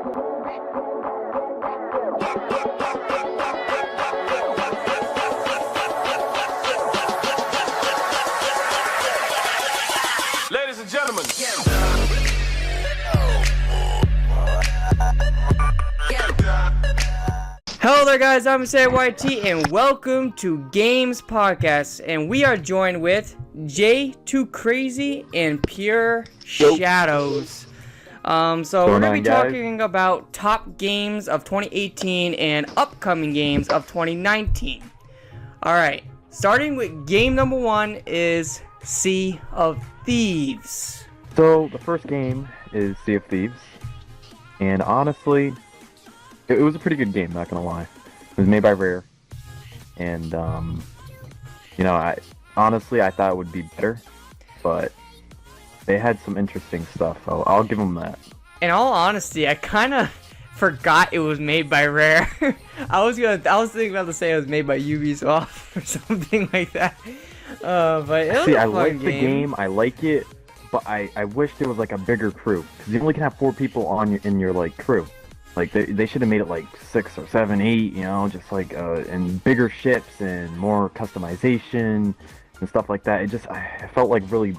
Ladies and gentlemen. Hello there guys, I'm ZombieSlayerYT and welcome to Games Podcast, and we are joined with JAI2CRAZY and Pureshadowzz. So we're going to be talking about top games of 2018 and upcoming games of 2019. Alright, starting with game number 1 is Sea of Thieves. So the first game is Sea of Thieves, and honestly, it was a pretty good game, not gonna lie. It was made by Rare, and you know, I thought it would be better, but they had some interesting stuff, so I'll give them that. In all honesty, I kind of forgot it was made by Rare. I was thinking about to say it was made by Ubisoft or something like that. But it was a fun like the game, I like it, but I wish there was like a bigger crew, because you only can have 4 people in your like crew. Like they should have made it like 6 or 7, 8, you know, just like and bigger ships and more customization and stuff like that. I felt like really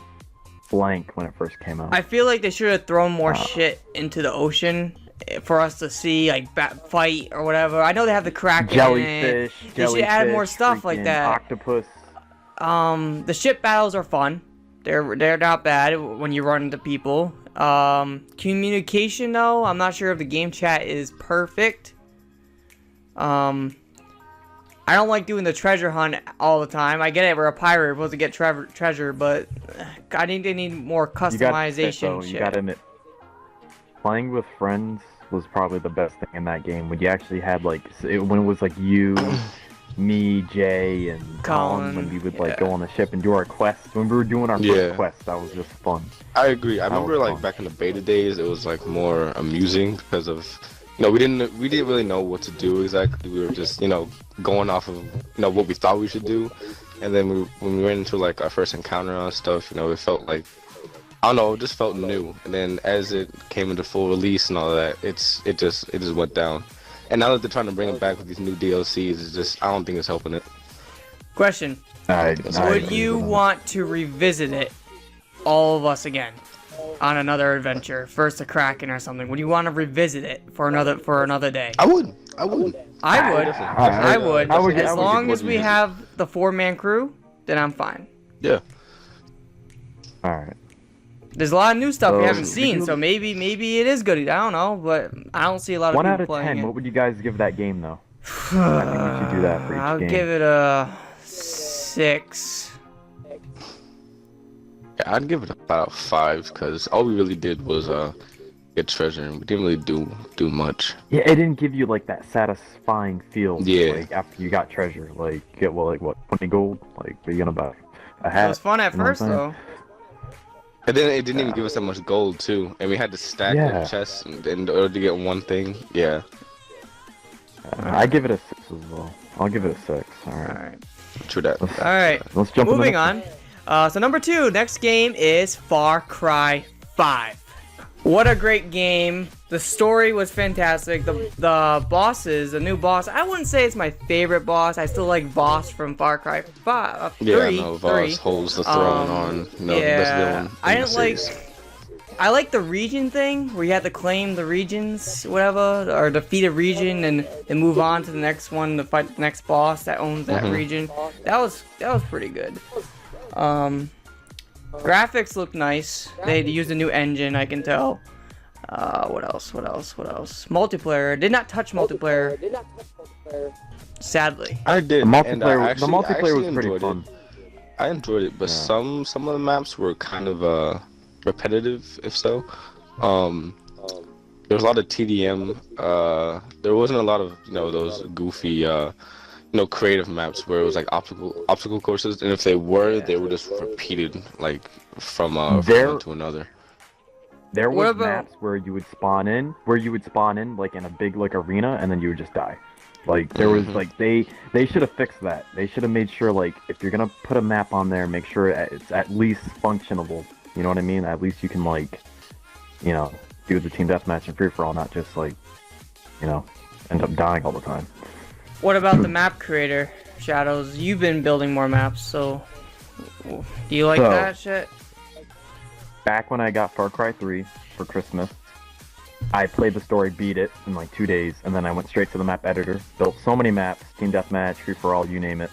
blank when it first came out. I feel like they should have thrown more shit into the ocean for us to see, like fight or whatever. I know they have the Kraken, jellyfish. They should add more stuff like that. Octopus. The ship battles are fun. They're not bad when you run into people. Communication though, I'm not sure if the game chat is perfect. I don't like doing the treasure hunt all the time. I get it, we're a pirate, we're supposed to get treasure, but I think they need more customization. You gotta admit, playing with friends was probably the best thing in that game. When you actually had like, when it was like you, me, Jay, and Colin, when we would like go on the ship and do our quests. When we were doing our first quest, that was just fun. I agree. I remember like back in the beta days, it was like more amusing because of, you know, we didn't really know what to do exactly. We were just, you know, going off of, you know, what we thought we should do, and then when we went into like our first encounter on stuff, you know, it felt like, I don't know, it just felt new. And then as it came into full release and all that, it just went down. And now that they're trying to bring it back with these new DLCs, it's just, I don't think it's helping it. Question. Would you want to revisit it, all of us again, on another adventure? First the Kraken or something. Would you want to revisit it for another day? I would. I would. As long as we have the 4-man crew, then I'm fine. Yeah. Alright. There's a lot of new stuff we haven't seen, so maybe it is good. I don't know, but I don't see a lot of people playing 1 out of 10. it. What would you guys give that game, though? I think we should do that for each I'll game. give it a 6. Yeah, I'd give it about 5 because all we really did was get treasure, and we didn't really do much. Yeah, it didn't give you like that satisfying feel. Yeah. Like after you got treasure, like get like what 20 gold, like you're gonna buy a hat. It was fun at first though. And then it didn't even give us that much gold too, and we had to stack the chests in order to get one thing. Yeah. I give it a 6 as well. I'll give it a 6. All right. True that. All right. Let's jump. Moving on. So number 2, next game is Far Cry 5. What a great game. The story was fantastic. The bosses, the new boss, I wouldn't say it's my favorite boss. I still like Voss from Far Cry 5. 3. Yeah, no, Voss holds the throne on, you know, the best villain. I didn't like. I like the region thing where you have to claim the regions, whatever, or defeat a region and then move on to the next one to fight the next boss that owns that region. That was pretty good. Graphics look nice. They used a new engine, I can tell. What else? Multiplayer. Did not touch multiplayer. Sadly. I did. The multiplayer was pretty fun. I enjoyed it, but some of the maps were kind of repetitive, if so. There was a lot of TDM. There wasn't a lot of, you know, those goofy creative maps where it was like obstacle courses, and if they were just repeated like from one to another. There was maps where you would spawn in, like in a big like arena, and then you would just die. Like there was like they should have fixed that. They should have made sure, like, if you're gonna put a map on there, make sure it's at least functionable. You know what I mean? At least you can, like, you know, do the team deathmatch and free for all, not just like, end up dying all the time. What about the map creator, Shadows? You've been building more maps, so do you like that shit? Back when I got Far Cry 3 for Christmas, I played the story, beat it in like 2 days, and then I went straight to the map editor, built so many maps, team deathmatch, free for all, you name it.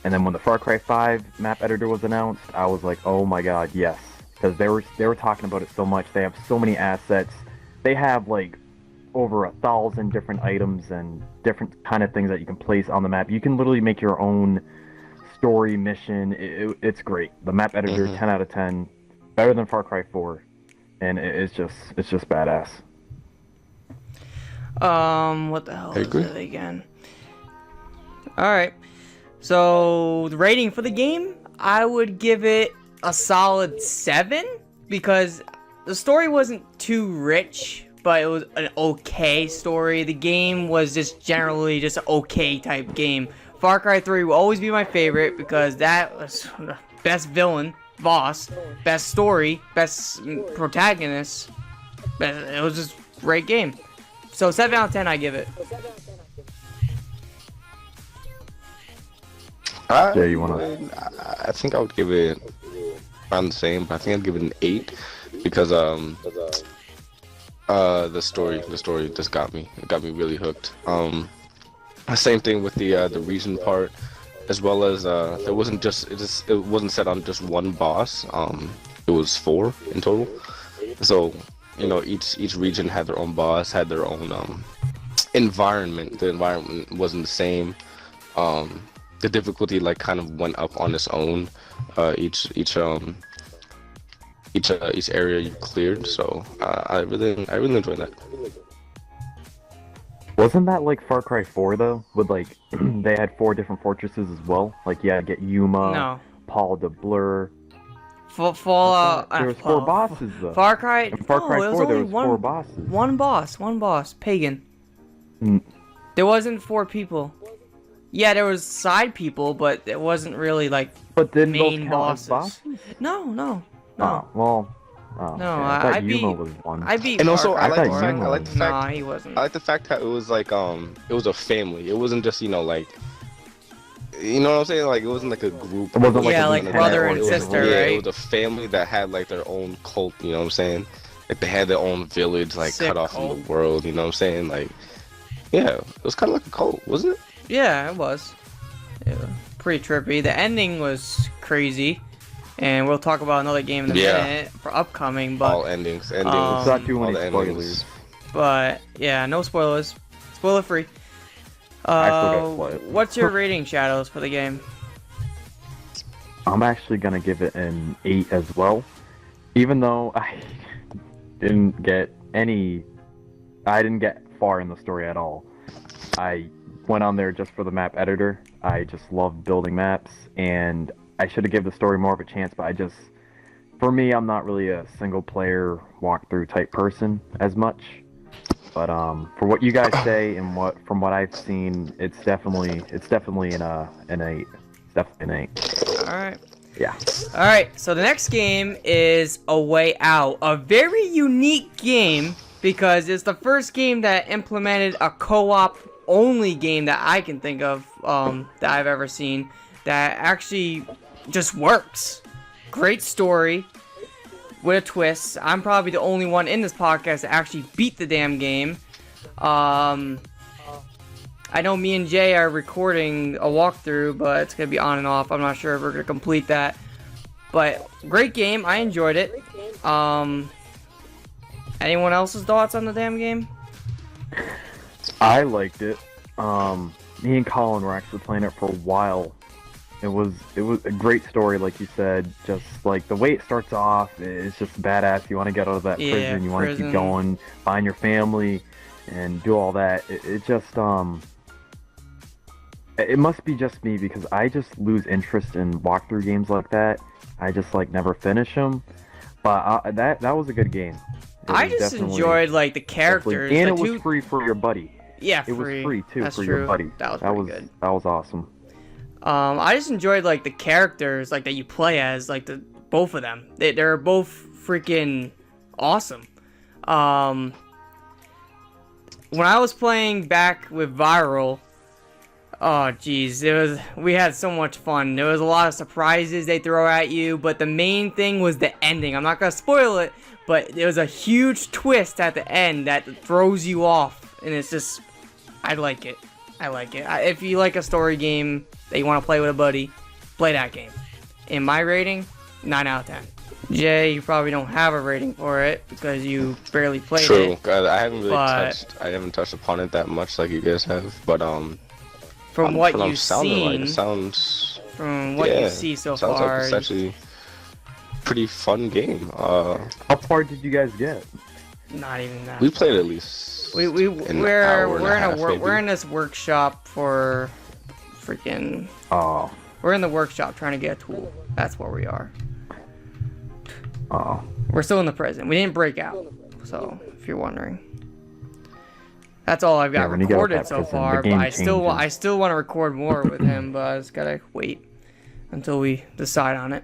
And then when the Far Cry 5 map editor was announced, I was like, oh my god, yes. Because they were talking about it so much. They have so many assets. They have like over 1,000 different items and different kind of things that you can place on the map. You can literally make your own story mission. It's great. The map editor, 10 out of 10, better than Far Cry 4, and it's just badass. What the hell is it again? All right. So the rating for the game, I would give it a solid 7 because the story wasn't too rich, but it was an okay story. The game was just generally just an okay type game. Far Cry 3 will always be my favorite because that was the best villain, boss, best story, best protagonist. It was just a great game. So 7 out of 10 I give it. You wanna? I think I would give it around the same, but I think I'd give it an 8 because the story just got me. It got me really hooked. Same thing with the region part, as well as it wasn't set on just one boss. It was 4 in total. So each region had their own boss, had their own environment. The environment wasn't the same. The difficulty like kind of went up on its own. Each area you cleared. So I really enjoyed that. Wasn't that like Far Cry 4 though? With like they had 4 different fortresses as well. Like get Yuma, Paul de Blur. Fallout. There was 4 bosses though. Far Cry. In Far Cry 4 there was 4 bosses. One boss. Pagan. There wasn't 4 people. Yeah, there was side people, but it wasn't really like main bosses. No. No, I thought Yuma was one. I beat. And also, I like the fact. Nah, he wasn't. I like the fact that it was like it was a family. It wasn't just like. You know what I'm saying? Like it wasn't like a group. It wasn't like brother and sister, right? It was a family that had like their own cult. You know what I'm saying? Like they had their own village, like cut off from the world. You know what I'm saying? Like, yeah, it was kind of like a cult, wasn't it? Yeah, it was. Pretty trippy. The ending was crazy, and we'll talk about another game in a minute for upcoming. But all endings. Not too many spoilers. But yeah, no spoilers. Spoiler free. What's your rating, Shadows, for the game? I'm actually gonna give it an 8 as well, even though I didn't get far in the story at all. I went on there just for the map editor. I just love building maps, and I should have given the story more of a chance, but for me, I'm not really a single player walkthrough type person as much. But for what you guys say and from what I've seen, it's definitely an 8. It's definitely an 8. All right. Yeah. All right. So the next game is A Way Out, a very unique game because it's the first game that implemented a co-op only game that I can think of that I've ever seen that actually just works. Great story. With a twist. I'm probably the only one in this podcast that actually beat the damn game. I know me and Jay are recording a walkthrough, but it's gonna be on and off. I'm not sure if we're gonna complete that. But great game. I enjoyed it. Anyone else's thoughts on the damn game? I liked it. Me and Colin were actually playing it for a while. It was a great story, like you said. Just like the way it starts off, it's just badass. You want to get out of that prison. You want to keep going, find your family, and do all that. It just it must be just me because I just lose interest in walkthrough games like that. I just like never finish them. But that was a good game. I just enjoyed like the characters, and it was free for your buddy. Yeah, it was free too. That's for true. Your buddy. That was good. That was awesome. I just enjoyed like the characters like that you play as, like both of them. They're both freaking awesome. When I was playing back with Viral, oh geez, we had so much fun. There was a lot of surprises they throw at you, but the main thing was the ending. I'm not gonna spoil it, but there was a huge twist at the end that throws you off, and it's just, I like it. If you like a story game that you want to play with a buddy, play that game. In my rating, 9 out of 10. Jay, you probably don't have a rating for it because you barely played it. True. I haven't really touched upon it that much like you guys have, but from what you've seen, it sounds from what you see so sounds far, like it's actually a pretty fun game. How far did you guys get? Not even that. We played at least. We're in this workshop for freaking. Oh. We're in the workshop trying to get a tool. That's where we are. Oh. We're still in the present. We didn't break out. So, if you're wondering. That's all I've got recorded so far, but I still want to record more with him, but I just gotta wait until we decide on it.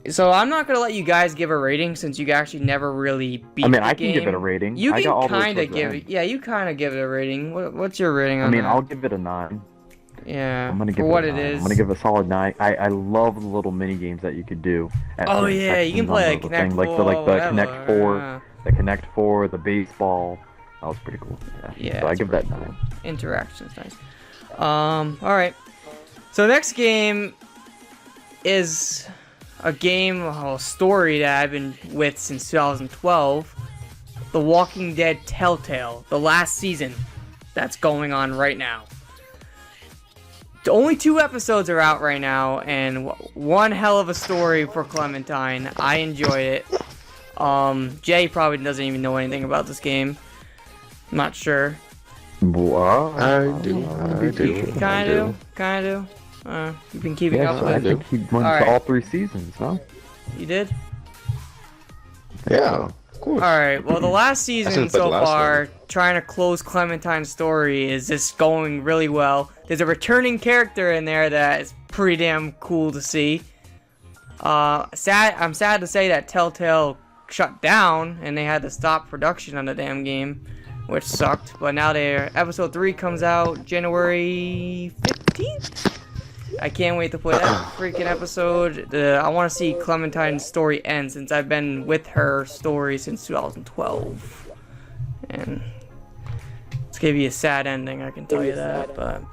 So I'm not gonna let you guys give a rating since you actually never really beat the game. I can give it a rating. You can kind of give it. Yeah, you kind of give it a rating. What's your rating on that? I'll give it a 9. Yeah, I'm gonna give for what it a 9. it is. I'm gonna give it a solid 9. I love the little mini games that you could do. Oh yeah, you can play a Connect 4, the Connect 4, the Connect 4, the baseball. That was pretty cool. Yeah, so I give that 9. Interaction's nice. All right. So next game is a story that I've been with since 2012. The Walking Dead Telltale, the last season that's going on right now. Only 2 episodes are out right now, and one hell of a story for Clementine. I enjoyed it. Jay probably doesn't even know anything about this game. I'm not sure. Well, I do. Kind of do. You've been keeping up with it. I think he went to all 3 seasons, huh? You did? Yeah, of course. Alright, well the last season so far, trying to close Clementine's story, is just going really well. There's a returning character in there that is pretty damn cool to see. I'm sad to say that Telltale shut down and they had to stop production on the damn game, which sucked. But now their episode 3 comes out January 15th. I can't wait to play that freaking episode. I want to see Clementine's story end since I've been with her story since 2012. And it's going to be a sad ending, I can tell you that. But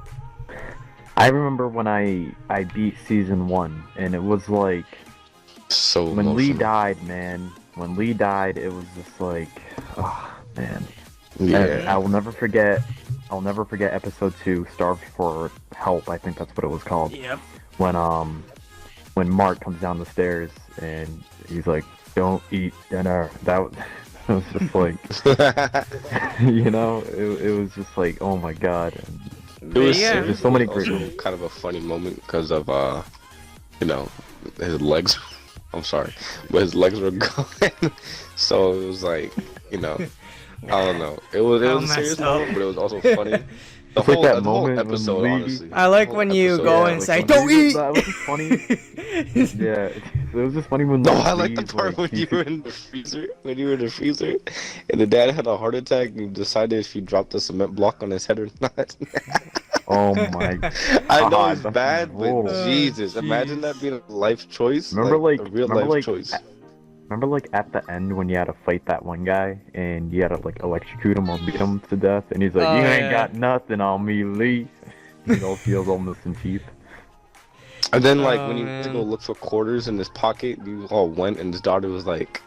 I remember when I beat season 1, and it was like, so when emotional. Lee died, man. When Lee died, it was just like, oh man. Yeah. I'll never forget episode 2, Starved for Help. I think that's what it was called. Yep. When Mark comes down the stairs and he's like, "Don't eat dinner." That was just like, you know, it was just like, oh my god. It was There's so many also great. kind of a funny moment because of you know, his legs. I'm sorry, but his legs were gone. So it was like, you know, I don't know. It was a serious moment, but it was also funny. The whole episode, honestly. I like when you go and say, "Don't eat." That was just funny. Yeah, it was just funny when. No, I like the part when you were in the freezer. When you were in the freezer, and the dad had a heart attack, and you decided if you dropped the cement block on his head or not. Oh my! I know it's bad, but Jesus, imagine that being a life choice. Remember, like a real life choice. Remember, like, at the end when you had to fight that one guy and you had to, like, electrocute him or beat him to death, and he's like, "You ain't got nothing on me, Lee." He all feels all missing teeth. And then, like, when you went to go look for quarters in his pocket, you all went, and his daughter was like,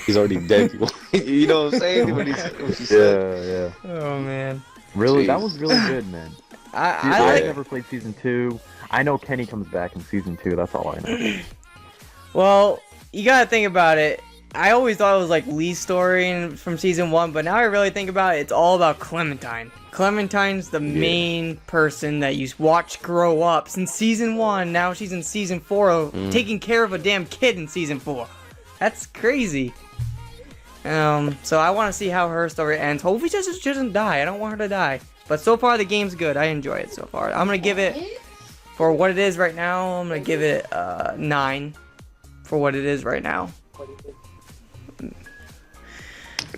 "He's already dead." You know what I'm saying? When she said. Yeah. Oh man. Really, Jeez. that was really good, man. I never played season 2. I know Kenny comes back in season 2. That's all I know. Well, you gotta think about it. I always thought it was like Lee's story from season 1, but now I really think about it, it's all about Clementine. Clementine's the main person that you watch grow up since season 1. Now she's in season 4, taking care of a damn kid in season 4. That's crazy. So I want to see how her story ends. Hopefully she doesn't die. I don't want her to die. But so far the game's good. I enjoy it so far. I'm gonna give it, for what it is right now, I'm gonna give it 9. for what it is right now.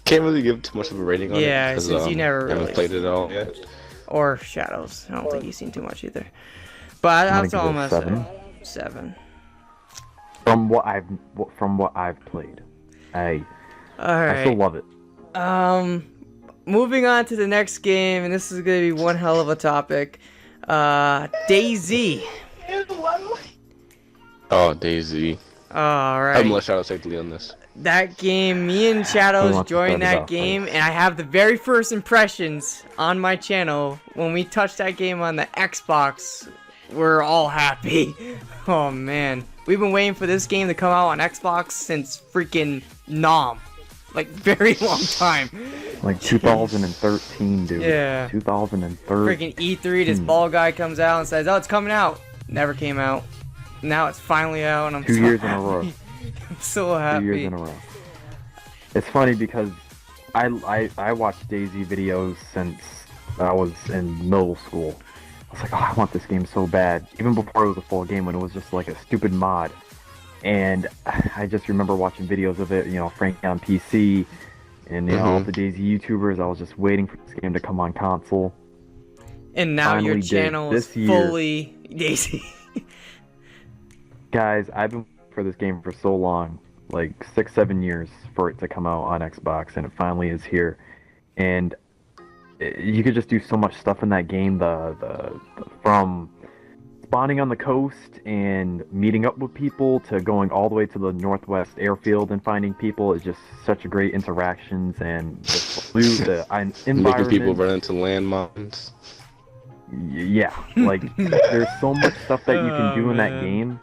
Can't really give too much of a rating on it. Yeah, since you never haven't really played it all yet. Or Shadows. I don't think you've seen too much either. But that's all I'm gonna say. 7. From what I've played, I still love it. Moving on to the next game, and this is gonna be one hell of a topic. DayZ. Oh, DayZ. Alright. I'm gonna let Shadows take the lead on this. That game, me and Shadows joined that game, and I have the very first impressions on my channel. When we touched that game on the Xbox, we're all happy. Oh man, we've been waiting for this game to come out on Xbox since freaking Nom. Like, very long time. Like 2013, dude. Yeah. 2013. Freaking E3, this ball guy comes out and says, oh, it's coming out. Never came out. Now it's finally out, and I'm 2 so years happy. in a row. I'm so happy. 2 years in a row. It's funny because I watched DayZ videos since I was in middle school. I was like, oh, I want this game so bad. Even before it was a full game, when it was just like a stupid mod. And I just remember watching videos of it, you know, Frank on PC, and you know, all the DayZ YouTubers. I was just waiting for this game to come on console. And now Finally your channel is fully DayZ. Guys, I've been waiting for this game for so long, like 6-7 years for it to come out on Xbox, and it finally is here. And you could just do so much stuff in that game. From spawning on the coast and meeting up with people to going all the way to the Northwest airfield and finding people is just such a great interactions, and the environment. Making people run into landmines. Yeah, like there's so much stuff that you can do in that game.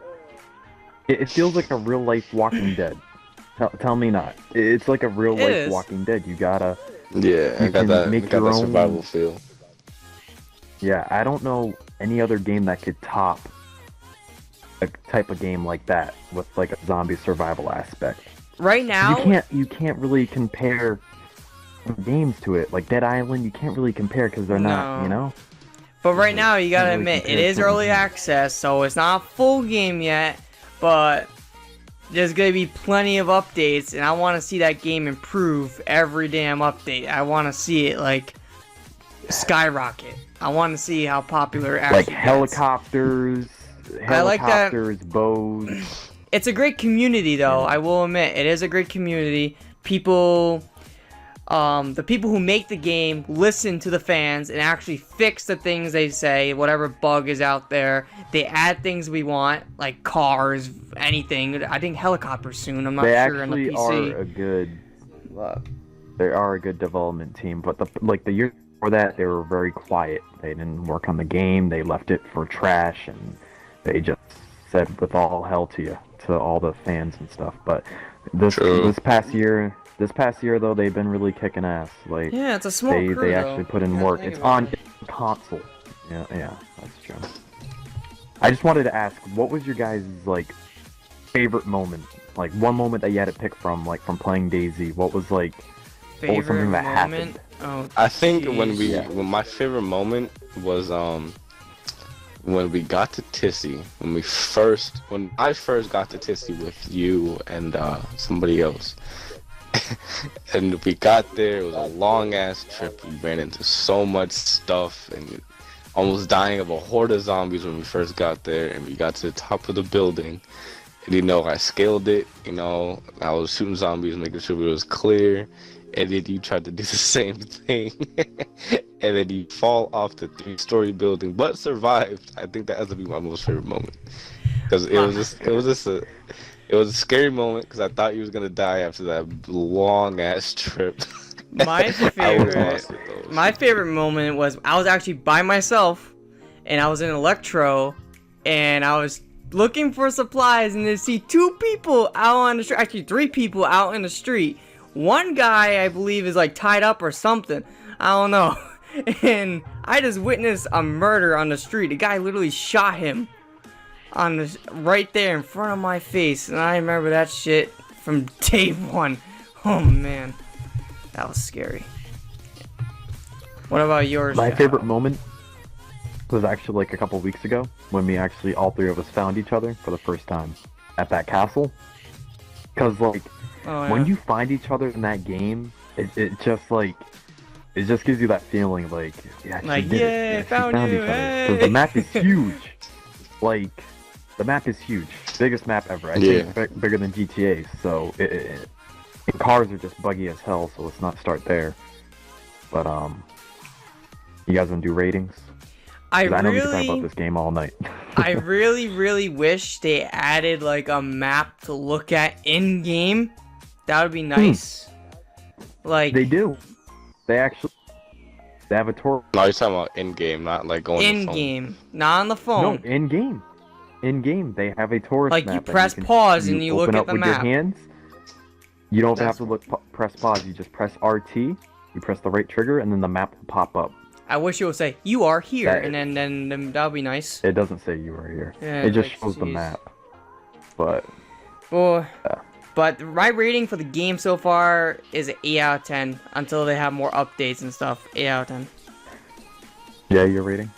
It feels like a real life Walking Dead. Tell me not. It's like a real life Walking Dead. You gotta. Yeah, I got that survival feel. Yeah, I don't know any other game that could top a type of game like that with like a zombie survival aspect. Right now, you can't really compare games to it. Like Dead Island, you can't really compare because they're not, you know. But right now, you gotta admit, it is early access, so it's not a full game yet. But there's gonna be plenty of updates, and I want to see that game improve every damn update. I want to see it like skyrocket. I want to see how popular it actually like helicopters, I like that. Bows. It's a great community, though. I will admit, it is a great community. People, the people who make the game listen to the fans and actually fix the things they say. Whatever bug is out there, they add things we want, like cars, anything. I think helicopters soon. I'm not sure on the PC. They actually are a good development team, but the year before that, they were very quiet. They didn't work on the game. They left it for trash, and they just said with all hell to you, to all the fans and stuff. But this past year though, they've been really kicking ass. Like, yeah, it's a small crew, they actually put in work. It's on console. Yeah, that's true. I just wanted to ask, what was your guys' like favorite moment? Like one moment that you had to pick from, like from playing DayZ. What was something that happened? Oh, I think when my favorite moment was when we got to Tissy, when I first got to Tissy with you and somebody else. And we got there, it was a long ass trip. We ran into so much stuff and almost dying of a horde of zombies when we first got there, and we got to the top of the building. And I scaled it, I was shooting zombies, making sure it was clear, and then you tried to do the same thing. And then you fall off the 3-story building, but survived. I think that has to be my most favorite moment. Because it was a scary moment because I thought you was gonna die after that long ass trip. My favorite moment was I was actually by myself, and I was in Electro, and I was looking for supplies, and I see 2 people out on the street. Actually, 3 people out in the street. One guy, I believe, is like tied up or something. I don't know. And I just witnessed a murder on the street. The guy literally shot him right there in front of my face, and I remember that shit from day one. Oh man, that was scary. What about yours? My favorite moment was actually like a couple weeks ago when we actually all 3 of us found each other for the first time at that castle. Because like Oh, when yeah. you find each other in that game, it just like it just gives you that feeling like yeah, she Like, did yeah, it. Yeah, she found found you, each other. hey. Because the map is huge. Like the map is huge, biggest map ever. I Yeah. think it's bigger than GTA. So and cars are just buggy as hell. So let's not start there. But you guys wanna do ratings? I 'Cause I know we can talk really, about this game all night. I really wish they added like a map to look at in game. That would be nice. Like They do. They have a tour. No, you're talking about in game, not like going in to phone. game, not on the No, phone. in game. In game, they have a tourist Like, map. you that press can- pause and you look open at up the with map. your hands. You don't That's- have to press pause. You just press RT. You press the right trigger, and then the map will pop up. I wish it would say you are here, That- and then that would be nice. It doesn't say you are here. Yeah, it just like, shows the jeez. map. But Well, but my rating for the game so far is an 8 out of 10 until they have more updates and stuff. 8 out of 10. yeah, your rating.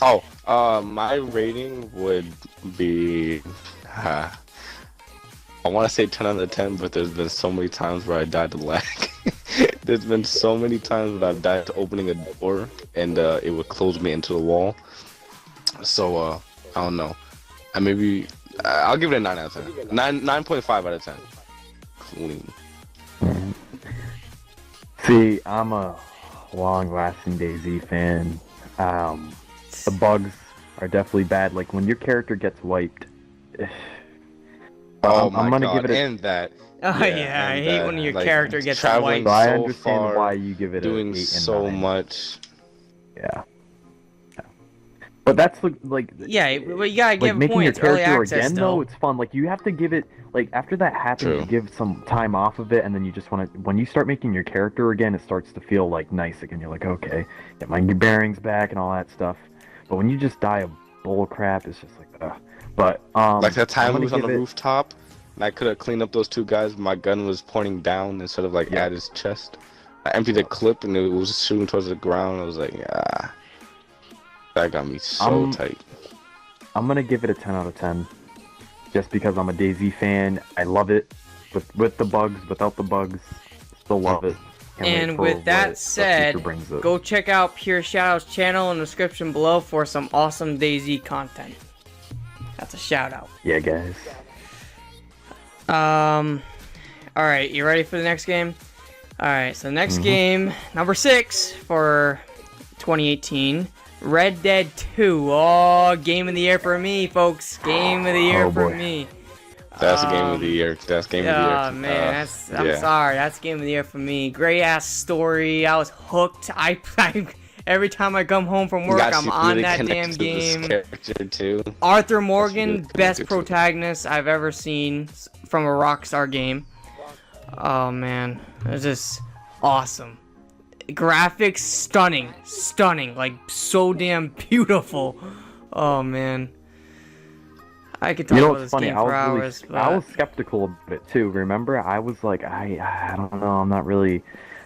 Oh, my rating would be, I want to say 10 out of 10, but there's been so many times where I died to lag. There's been so many times that I've died to opening a door, and it would close me into the wall. So, I don't know. I'll give it a 9 out of 10. 9.5 out of 10. Clean. See, I'm a long-lasting DayZ fan. The bugs are definitely bad. Like when your character gets wiped. Oh I'm my gonna god, give it a- and that. Oh yeah, I and hate that, when your like, character gets traveling wiped. So I so understand far, why you give it doing a 8 and so 9. much. Yeah. But that's like Yeah, but you gotta like give making your points. Early character access again still. though, it's fun. Like you have to give it like after that happens, True. you give some time off of it, and then you just want to. When you start making your character again, it starts to feel like nice again. You're like, okay, get my bearings back and all that stuff. But when you just die of bull crap, it's just like, ugh. But Like that I'm time we gonna was on the give it- rooftop, and I could have cleaned up those two guys. My gun was pointing down instead of like Yeah. at his chest. I emptied the clip, and it was shooting towards the ground. I was like, yeah, that got me so tight. I'm gonna give it a 10 out of 10, just because I'm a DayZ fan. I love it, with the bugs, without the bugs, still love it. Can't wait And for with what that the said, future brings us. go check out Pureshadowzz channel in the description below for some awesome DayZ content. That's a shout out. Yeah, guys. Alright, you ready for the next game? Alright, so next game, number 6 for 2018, Red Dead 2. Oh, game of the year for me, folks. Game of the year Oh, for boy. me. That's game of the year. That's game of the year. Oh man, I'm yeah. sorry. That's game of the year for me. Great ass story. I was hooked. I every time I come home from work, Got I'm you on really that connected damn to this game. character too. Arthur Morgan, really best connected to it. protagonist I've ever seen from a Rockstar game. Oh man, it's just awesome. Graphics stunning, like so damn beautiful. Oh man, I could talk You know about what's this funny? game I for was hours. really, I was skeptical of it too. Remember, I was like, I don't know, I'm not really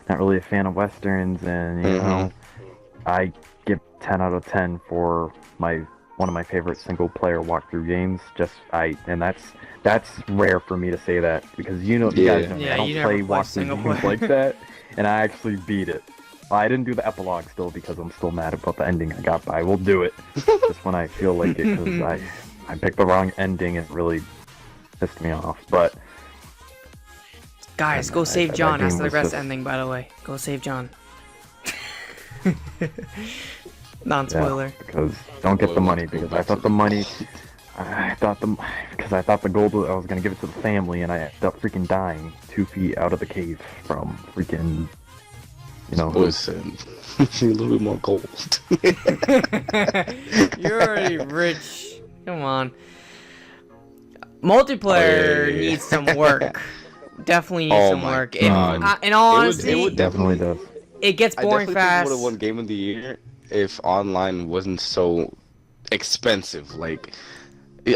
a fan of westerns, and you know, I give 10 out of 10 for one of my favorite single player walkthrough games. And that's rare for me to say that, because you guys know me, Yeah, I don't you never play play walkthrough single games player. like that, and I actually beat it. I didn't do the epilogue still because I'm still mad about the ending I got, but I will do it just when I feel like it, because I picked the wrong ending and it really pissed me off. But Guys, go that save John. game That's the was best just- ending, by the way. Go save John. yeah, Non-spoiler. because don't get the money, because I thought the money, because I thought the gold I was gonna give it to the family, and I ended up freaking dying 2 feet out of the cave from freaking, you know. Listen, a little bit more gold. You're already rich. Come on. Multiplayer Hey. needs some work. Definitely needs Oh some my work. God. In all It would- honesty, it would Definitely does. it gets I boring definitely fast. think it would have won Game of the Year if online wasn't so expensive. Like,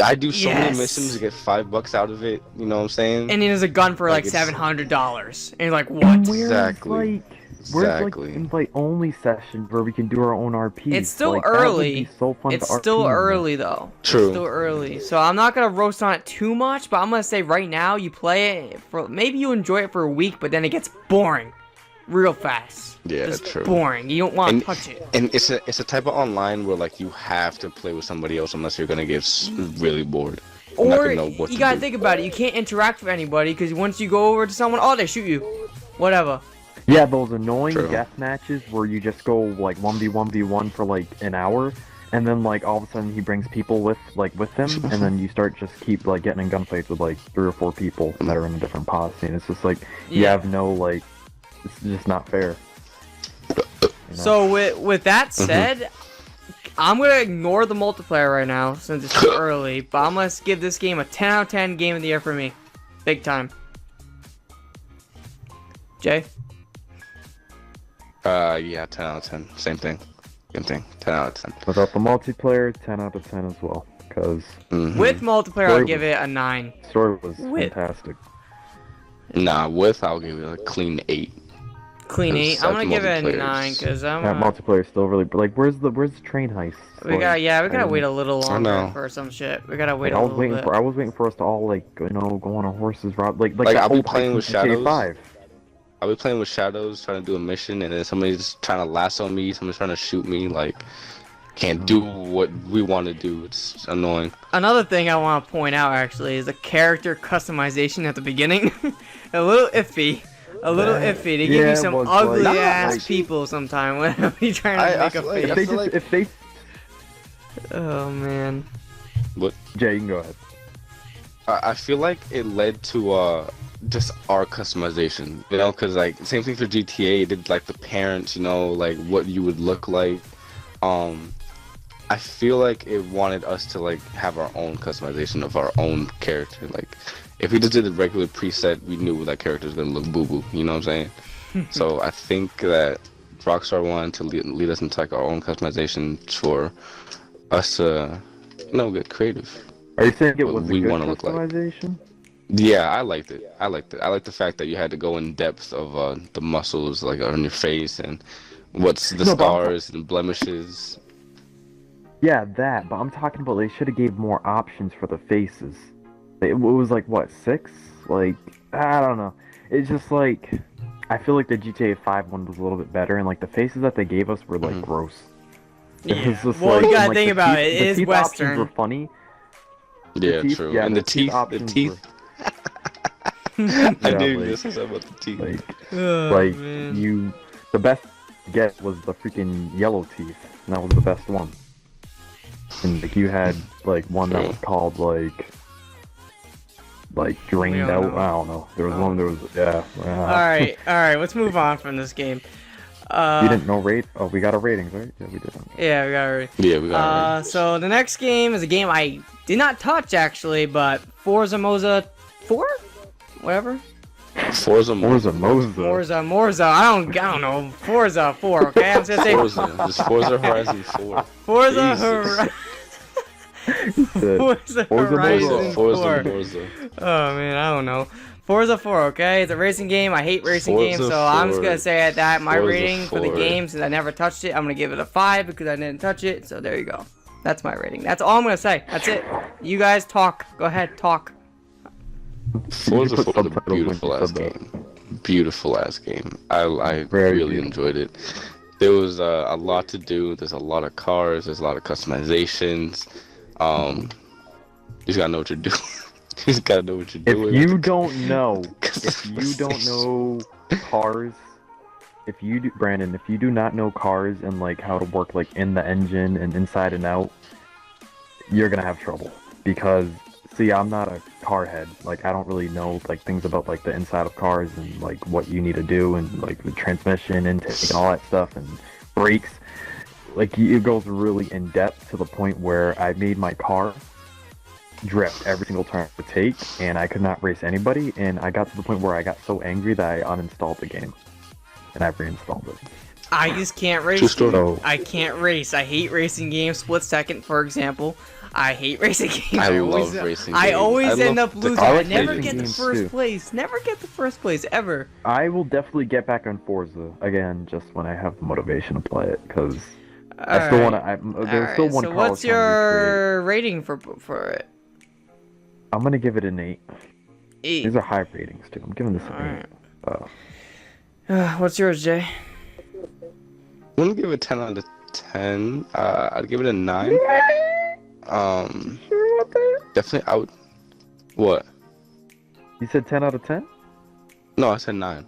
I do so many Yes. missions to get $5 out of it. You know what I'm saying? And there's a gun for like Like, it's- $700. And you're like, what? And where is, Exactly. like, Where's like Exactly. invite only session where we can do our own RPs? It's still Like, that would early. be so fun It's to still RP in early though. True. It's still early. So I'm not gonna roast on it too much, but I'm gonna say right now you play it for maybe you enjoy it for a week, but then it gets boring real fast. Yeah, Just true. boring. You don't want to touch it. And it's a type of online where like you have to play with somebody else unless you're gonna get really bored. You're not Or gonna know what you to gotta do. think about it. You can't interact with anybody because once you go over to someone, oh, they shoot you. Whatever. Yeah, those annoying True. death matches where you just go like 1v1v1 for like an hour, and then like all of a sudden he brings people with him, and then you start just keep like getting in gunfights with like 3 or 4 people that are in a different posse, and it's just like you Yeah. have no like, it's just not fair. You know? So with that said, I'm gonna ignore the multiplayer right now since it's too early, but I'm gonna give this game a 10 out of 10 game of the year for me. Big time. Jay? Yeah, 10 out of 10. Same thing. 10 out of 10. Without the multiplayer, 10 out of 10 as well, because With multiplayer, I'll give it a 9. the story was With- fantastic. Nah, I'll give it a clean 8. Clean 8. I'm gonna That's give it a multiplayer. 9 because I'm. That multiplayer is still really like where's the train heist? We gotta wait a little I know. longer for some shit. We gotta wait Like, a I was little waiting bit. for us to all like go on a horses rob like Like, that I'll be old playing heist with in GTA Shadows. 5. I'll be playing with Shadows, trying to do a mission, and then somebody's trying to lasso me, somebody's trying to shoot me, like, can't do what we want to do. It's annoying. Another thing I want to point out actually is the character customization at the beginning. A little iffy. A little iffy. They give Yeah, you some it was ugly like- ass like- people sometime when you're trying to I make a feel like- face. I feel like- If they Oh man. What? Jay, you can go ahead. I feel like it led to just our customization, you know, because like same thing for GTA. It did like the parents, you know, like what you would look like. I feel like it wanted us to like have our own customization of our own character. Like if we just did the regular preset, we knew that character was gonna look boo boo. You know what I'm saying? So I think that Rockstar wanted to lead us into like our own customization for us to, you know, get creative. Are you saying it What was a we good wanna look like. customization? Yeah, I liked it. I liked the fact that you had to go in depth of the muscles like on your face and what's the No, but I'm scars and blemishes. Yeah, that. But I'm talking about they should have gave more options for the faces. It was like what 6? Like I don't know. It's just like I feel like the GTA 5 one was a little bit better, and like the faces that they gave us were like gross. It was Yeah. just Well, like, you gotta like, think the about teeth- it. It the is teeth Western. options were funny. Yeah, teeth- true. yeah, and the the teeth teeth, the options teeth. I Yeah, knew like- this was about the teeth. Like Oh, like man. the best get was the freaking yellow teeth, and that was the best one. And like you had like one that was called like drained don't out. know. I don't know. There was one. There was yeah. All right. Let's move on from this game. You didn't know rate? Oh, we got our ratings, right? Yeah, we did. Yeah, we got it. Yeah, we got it. So the next game is a game I did not touch actually, but Forza 4, whatever. Forza Forza Moza. Forza. I don't know. Forza 4. Okay, I'm just gonna say Forza. It's Forza Horizon 4. Forza Jesus. Forza Horizon 4. Forza. Oh man, I don't know. Forza 4, okay? It's a racing game. I hate racing games, Forza so I'm just 4. gonna say that my Forza rating for the 4. game, since I never touched it, I'm gonna give it a 5 because I didn't touch it. So there you go. That's my rating. That's all I'm gonna say. That's it. You guys talk. Go ahead, talk. Forza put 4 is a subtitles when you beautiful ass said that. game. Beautiful ass game. I Very really beautiful. enjoyed it. There was a lot to do. There's a lot of cars. There's a lot of customizations. You just gotta know what you're doing. You just gotta know what you're If doing. you don't know cars, Brandon, if you do not know cars and like how to work like in the engine and inside and out, you're gonna have trouble. Because see, I'm not a car head. Like I don't really know like things about like the inside of cars and like what you need to do and like the transmission intake and all that stuff and brakes. Like it goes really in depth to the point where I made my car drift every single turn I would take, and I could not race anybody, and I got to the point where I got so angry that I uninstalled the game, and I reinstalled it. I just can't race. True story. So I can't race. I hate racing games. Split Second, for example. I hate racing games. I love racing I games. always I end love up the losing. I I like never racing get the games, first too. place. Never get the first place ever. I will definitely get back on Forza again, just when I have the motivation to play it, because I still want to. There's still one So car. what's your rating for it? I'm gonna give it an 8. 8. These are high ratings too. I'm giving this an 8. What's yours, Jay? I'm gonna give it 10 out of 10. I'd give it a 9. Definitely out. What? You said 10 out of 10? No, I said 9.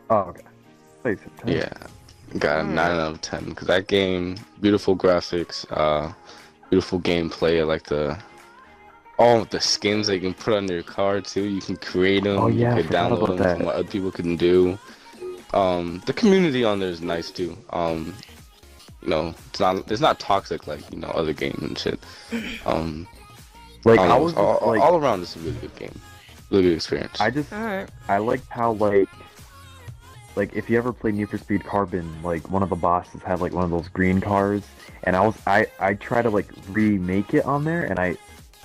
Oh, okay. I thought you said 10. Yeah, got a 9 out of 10 because that game, beautiful graphics, beautiful gameplay. I like the skins that you can put on your car too. You can create them. Oh, yeah, You I can forgot download about them that. from what other people can do. The community on there is nice too. You know, it's not toxic like, you know, other games and shit. Like I I don't was know, just, like, all around it's a really good game, really good experience. Alright. I liked how like if you ever played Need for Speed Carbon, like one of the bosses had like one of those green cars, and I tried to like remake it on there, and I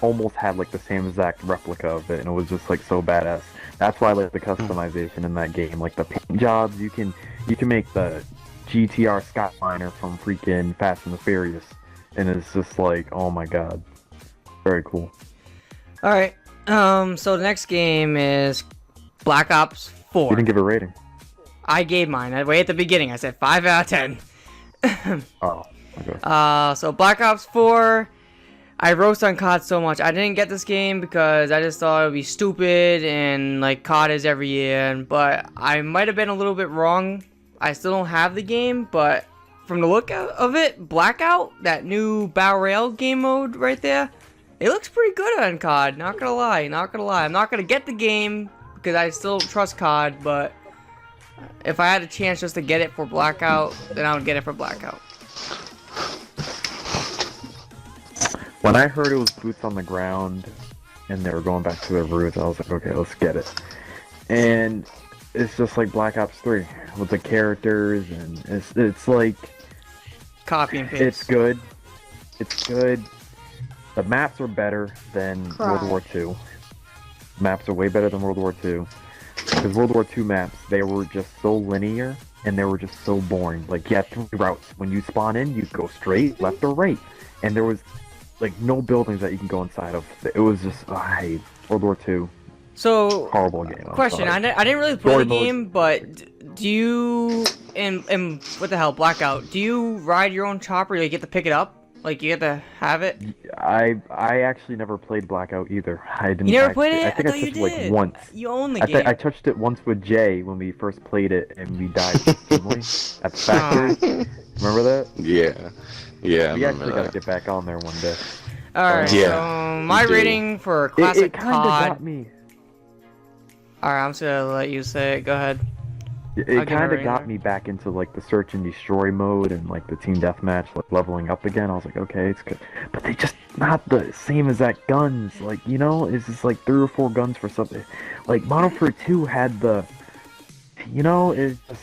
almost had like the same exact replica of it, and it was just like so badass. That's why I like the customization in that game, like the paint jobs. You can make the GTR Skyliner from freaking Fast and the Furious, and it's just like, oh my god, very cool. Alright. So the next game is Black Ops 4. You didn't give a rating. I gave mine. Way at the beginning, I said 5 out of 10. Oh, okay. So Black Ops 4, I roast on COD so much. I didn't get this game because I just thought it would be stupid and like COD is every year. But I might have been a little bit wrong. I still don't have the game, but from the look of it, Blackout, that new Battle Royale game mode right there, it looks pretty good on COD. Not gonna lie, not gonna lie. I'm not gonna get the game because I still don't trust COD, but if I had a chance just to get it for Blackout, then I would get it for Blackout. When I heard it was boots on the ground and they were going back to their roots, I was like, okay, let's get it. And it's just like Black Ops 3 with the characters, and it's like Copy and paste. it's good. It's good. The maps are better than World War II. Maps are way better than World War II. Because World War II maps, they were just so linear and they were just so boring. Like, you had 3 routes. When you spawn in, you go straight, left or right. And there was like no buildings that you can go inside of. It was just, I hate World War II. So, Horrible game. question, I didn't really play the game, but do you, in what the hell, Blackout, do you ride your own chopper, or you get to pick it up? Like, you get to have it? I actually never played Blackout either. I didn't. You never played it? I think I thought you touched it did. like once. You own the game. I touched it once with Jay when we first played it, and we died instantly at the factory. Remember that? Yeah. Yeah, We I actually remember gotta that. get back on there one day. Alright, Yeah, so my you do. rating for classic It kind of COD. got me. Alright, I'm just gonna let you say it. Go ahead. It I'll give it a kind of rating. got me back into like the search and destroy mode and like the team deathmatch, like leveling up again. I was like, okay, it's good, but they just not the same as that guns. Like, you know, it's just like 3 or 4 guns for something. Like Modern Warfare 2 had the, you know, it's just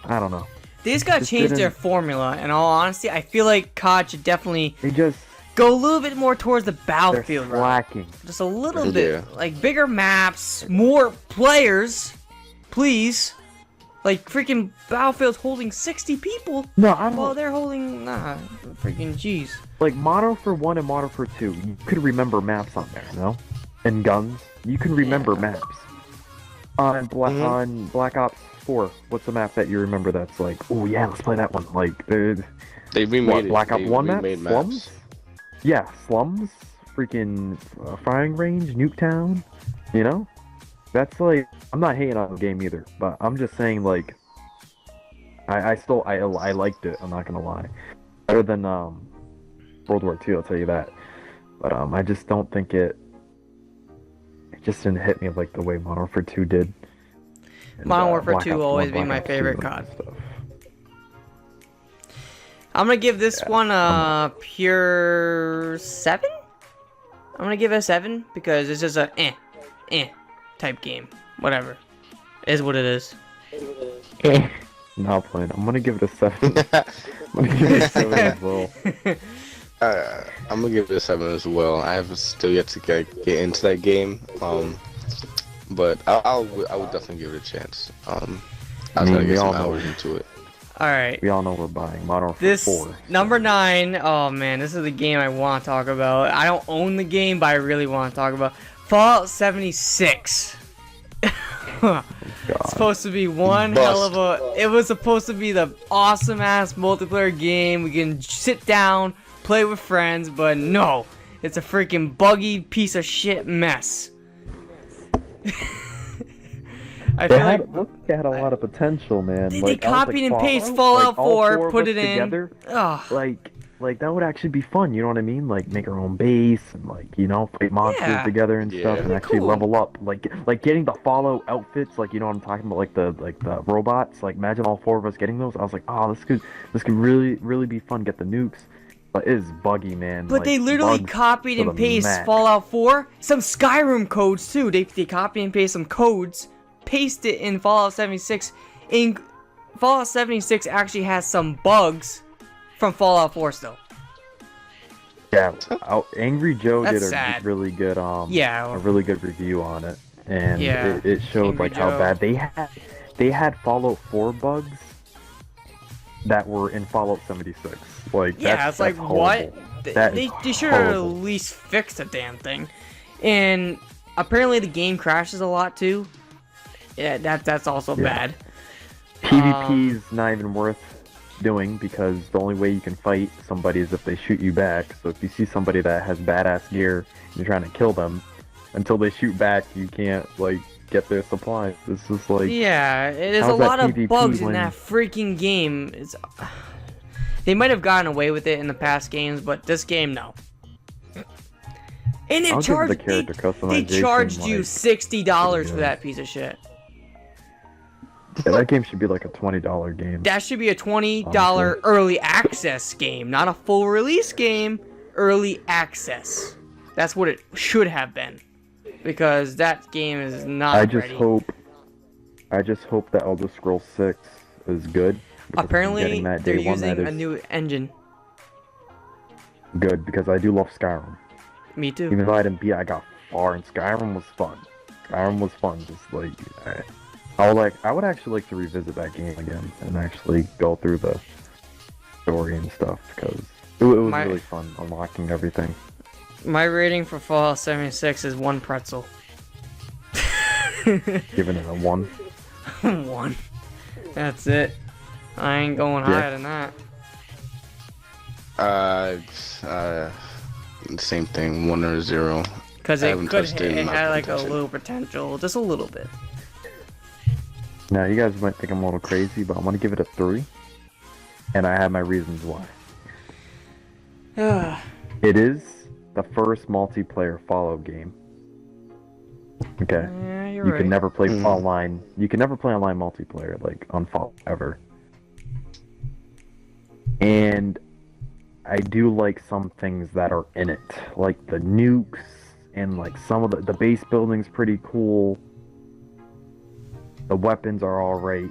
I don't know. They just gotta change their formula. In all honesty, I feel like COD should definitely They just go a little bit more towards the they're battlefield route. slacking. Just a little Yeah. bit. Like, bigger maps, more players, please. Like, freaking Battlefield's holding 60 people. No, I don't. Well, they're holding, freaking jeez. Like Modern Warfare 1 and Modern Warfare 2, you could remember maps on there, you know? And guns, you can remember maps. On Black Ops 4, what's the map that you remember that's like, oh yeah, let's play that one? Like, They remade it. Black Ops They 1 map? remade Slums? Yeah, Slums, freaking firing range, Nuketown, you know? That's like, I'm not hating on the game either, but I'm just saying like, I liked it, I'm not gonna lie. Better than World War II, I'll tell you that. But I just don't think it just didn't hit me like the way Modern Warfare 2 did. And, Modern Warfare Black 2 Ops will 1, always be Black my Ops 2 favorite and COD. stuff. I'm gonna give this one a pure 7? I'm gonna give it a 7 because it's just a type game. Whatever. Is what it is. Not playing. I'm gonna give it a 7. I'm gonna give it a 7 as well. I'm gonna give it a 7 as well. I have still yet to get into that game. But I would definitely give it a chance. I was gonna get some hours into it. Alright. We all know we're buying Modern Warfare This 4. number 9. Oh man, this is the game I want to talk about. I don't own the game, but I really want to talk about Fallout 76. It's supposed to be one hell of a. It was supposed to be the awesome ass multiplayer game. We can sit down, play with friends, but no, it's a freaking buggy piece of shit mess. I feel like it had a lot of potential, man. They copied and pasted Fallout 4, put it in. Together, ugh. Like that would actually be fun. You know what I mean? Like make our own base and fight monsters together and stuff, and actually level up. Like getting the Fallout outfits. Like you know what I'm talking about? Like the robots. Like imagine all 4 of us getting those. I was like, oh, this could really be fun. Get the nukes. But it is buggy, man. But they literally copied and pasted Fallout 4. Some Skyrim codes too. They copied and pasted some codes, paste it in Fallout 76. In Fallout 76 actually has some bugs from Fallout 4 still. Yeah, Angry Joe did sad. a really good a really good review on it, and it showed Angry how Joe. bad they had Fallout 4 bugs that were in Fallout 76. It's like what? They should have at least fixed the damn thing. And apparently the game crashes a lot too. Yeah, that's also bad. PvP's not even worth doing because the only way you can fight somebody is if they shoot you back. So if you see somebody that has badass gear and you're trying to kill them, until they shoot back, you can't get their supplies. It's just there's a lot of bugs in that freaking game. They might have gotten away with it in the past games, but this game, no. And they charged you $60 for that piece of shit. Yeah, that game should be like a $20 game. That should be a $20 early access game, not a full release game. Early access. That's what it should have been, because that game is not ready. I just hope that Elder Scrolls 6 is good. Apparently, they're using a new engine. Good, because I do love Skyrim. Me too. Even though I didn't beat it, I got far, and Skyrim was fun. Just I would actually like to revisit that game again and actually go through the story and stuff, because it was really fun unlocking everything. My rating for Fallout 76 is 1 pretzel. Giving it a 1. 1. That's it. I ain't going higher than that. Same thing, 1 or 0. Because it had like a little potential, just a little bit. Now, you guys might think I'm a little crazy, but I'm going to give it a 3. And I have my reasons why. It is the first multiplayer Fallout game. Okay? Yeah, you can never play online. You can never play online multiplayer, on Fallout, ever. And I do like some things that are in it. Like the nukes, and some of the base building's pretty cool. The weapons are alright.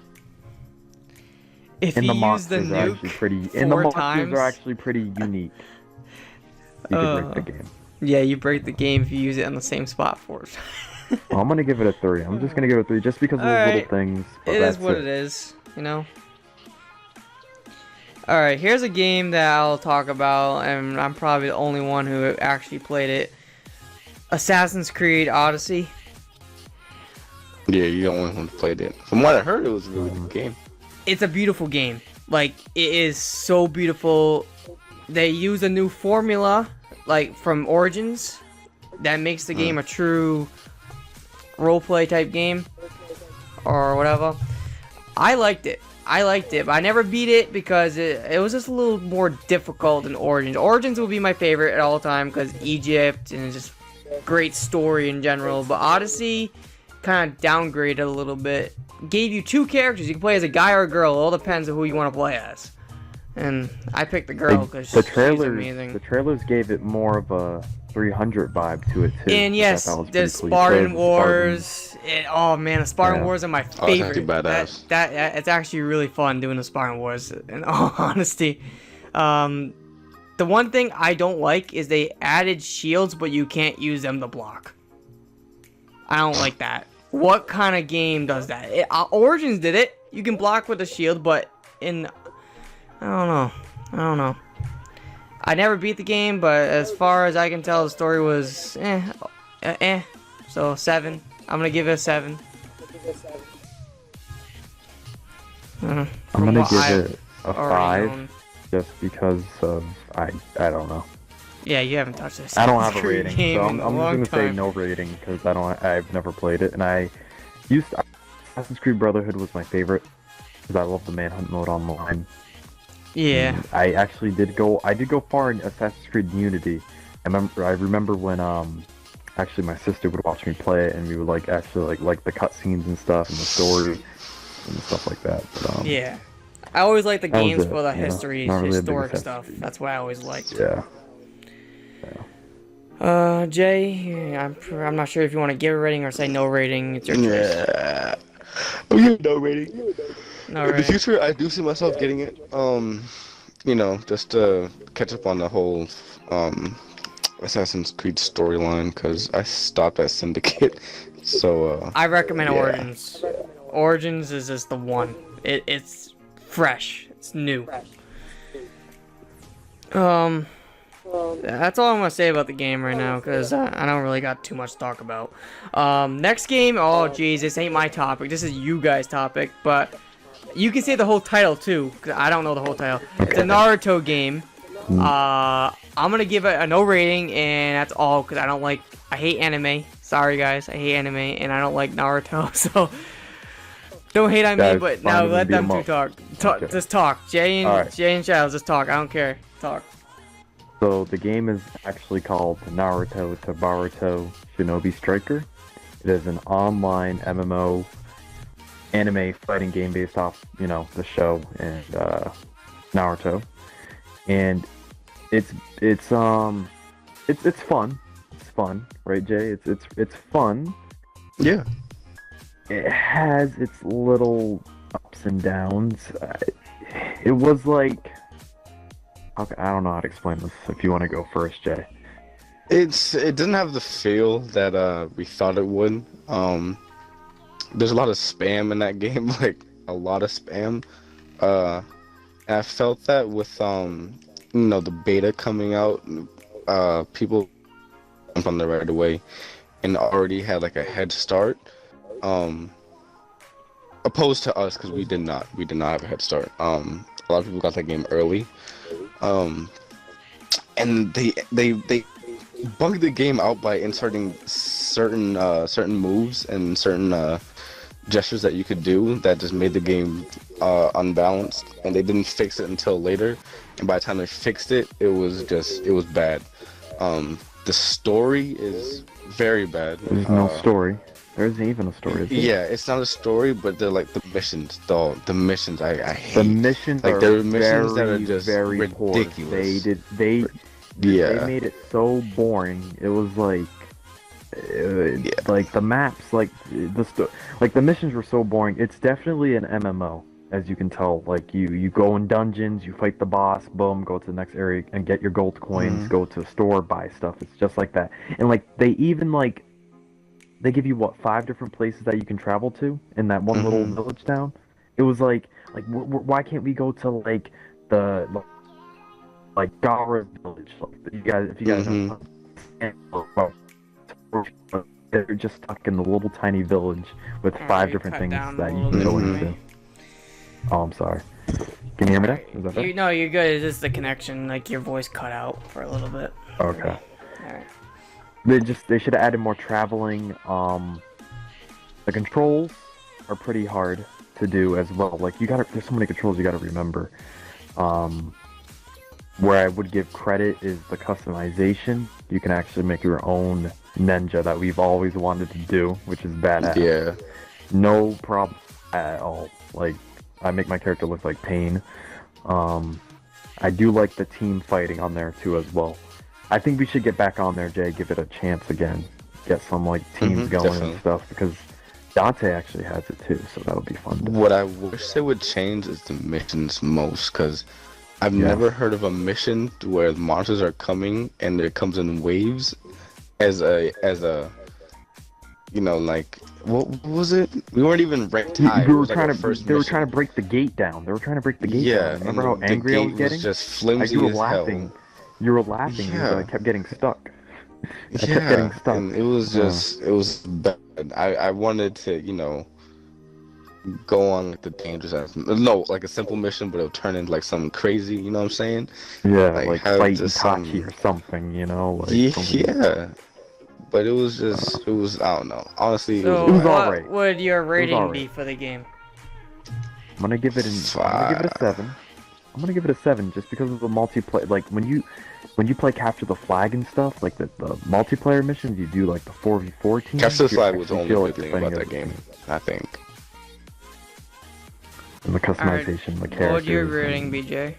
If you use the nuke 4 times, are actually pretty unique. You can break the game. Yeah, you break the game if you use it on the same spot for it. Well, I'm gonna give it a 3. I'm just gonna give it a 3 just because of those little things. It is what it is, you know. Alright, here's a game that I'll talk about, and I'm probably the only one who actually played it. Assassin's Creed Odyssey. Yeah, you're the only one who played it. From what I heard, it was a really good game. It's a beautiful game. It is so beautiful. They use a new formula, from Origins, that makes the game a true roleplay type game, or whatever. I liked it, but I never beat it because it was just a little more difficult than Origins. Origins will be my favorite at all time because Egypt and just great story in general, but Odyssey kind of downgraded a little bit. Gave you 2 characters. You can play as a guy or a girl. It all depends on who you want to play as. And I picked the girl because the she's trailers, amazing. the trailers gave it more of a 300 vibe to it too. And yes, the Spartan Wars. Oh man, the Spartan Wars are my favorite. Oh, that's badass. That it's actually really fun doing the Spartan Wars. In all honesty, the one thing I don't like is they added shields, but you can't use them to block. I don't like that. What kind of game does that? Origins did it. You can block with a shield, but I don't know. I never beat the game, but as far as I can tell, the story was So 7. I'm gonna give it a 7. I'm gonna give it a 5, just because of I don't know. Yeah, you haven't touched this. I don't have a rating, so I'm just gonna say time. no rating because I've never played it, and Assassin's Creed Brotherhood was my favorite because I love the manhunt mode online. Yeah. And I actually did go far in Assassin's Creed Unity. I remember when actually my sister would watch me play it, and we would like the cutscenes and stuff and the story and stuff like that. But, yeah. I always like the games for the really historic stuff. That's what I always liked. Yeah. Jay, I'm not sure if you want to give a rating or say no rating. It's your choice. Yeah. Oh, yeah, no rating. No In the rating. future, I do see myself getting it. Just to catch up on the whole Assassin's Creed storyline, because I stopped at Syndicate. So I recommend yeah. Origins. Origins is just the one. It's fresh. It's new. That's all I'm gonna say about the game right now, because I don't really got too much to talk about. Next game, oh jeez, this ain't my topic. This is you guys' topic, but you can say the whole title too, because I don't know the whole title. It's a Naruto game. I'm gonna give it a no rating, and that's all, because I hate anime. Sorry guys, I hate anime, and I don't like Naruto, so don't hate on me, but now let them two talk. Okay. Just talk. Jay and Shadows, just talk. I don't care. Talk. So the game is actually called Naruto to Boruto Shinobi Striker. It is an online MMO anime fighting game based off, the show and Naruto. And it's fun. It's fun, right, Jay? It's fun. yeah. It has its little ups and downs. It was like, I don't know how to explain this. If you want to go first, Jay. It doesn't have the feel that we thought it would. There's a lot of spam in that game, like a lot of spam. And I felt that with the beta coming out, people jumped on there right away and already had like a head start. Opposed to us, because we did not have a head start. A lot of people got that game early. And they bugged the game out by inserting certain moves and certain gestures that you could do that just made the game unbalanced, and they didn't fix it until later. And by the time they fixed it, it was bad. The story is very bad. There's no story. There isn't even a story. Yeah, it's not a story, but they're like the missions. The missions I hate. The missions like are there are missions that are just very ridiculous. Poor. They made it so boring. It was like like the maps, like the missions were so boring. It's definitely an MMO, as you can tell. Like you go in dungeons, you fight the boss, boom, go to the next area and get your gold coins, go to a store, buy stuff. It's just like that. And like they even they give you 5 different places that you can travel to in that one little village town. It was like why can't we go to the Gara village? If you guys know, they're just stuck in the little tiny village with 5 different things that you can go into. Oh, I'm sorry. Can you hear me now? Is that better? No, you're good. It's just the connection. Like your voice cut out for a little bit. Okay. Alright. They should have added more traveling. The controls are pretty hard to do as well. Like there's so many controls you gotta remember. Where I would give credit is the customization. You can actually make your own ninja that we've always wanted to do, which is badass. Yeah. No problem at all. Like I make my character look like Pain. I do like the team fighting on there too as well. I think we should get back on there, Jay. Give it a chance again. Get some like teams going definitely. and stuff because Dante actually has it too, so that'll be fun. What I wish they would change is the missions most, because I've never heard of a mission where monsters are coming and it comes in waves as a you know, like what was it? We weren't even ranked high. We were like trying to. first They were mission. trying to break the gate down. They were trying to break the gate Yeah, down. Remember and how the angry I gate was getting? just Like flimsy you were as laughing. hell. You were laughing because I kept getting stuck. I kept getting stuck. And it was just it was bad. I wanted to, you know, go on like the dangerous like a simple mission, but it'll turn into like something crazy, you know what I'm saying? Yeah, like like fight just Itachi or something, you know? Like something. yeah. But it was just it was, I don't know. Honestly, So it was what what would your rating be for the game? I'm gonna give it a 7. I'm gonna give it a 7 just because of the multiplayer. Like when you play Capture the Flag and stuff, like the multiplayer missions, you do like the 4v4 teams. Capture the Flag was the actually only feel good like thing you're about that fighting game, I think. and the customization, the characters. What would your rating be, Jay?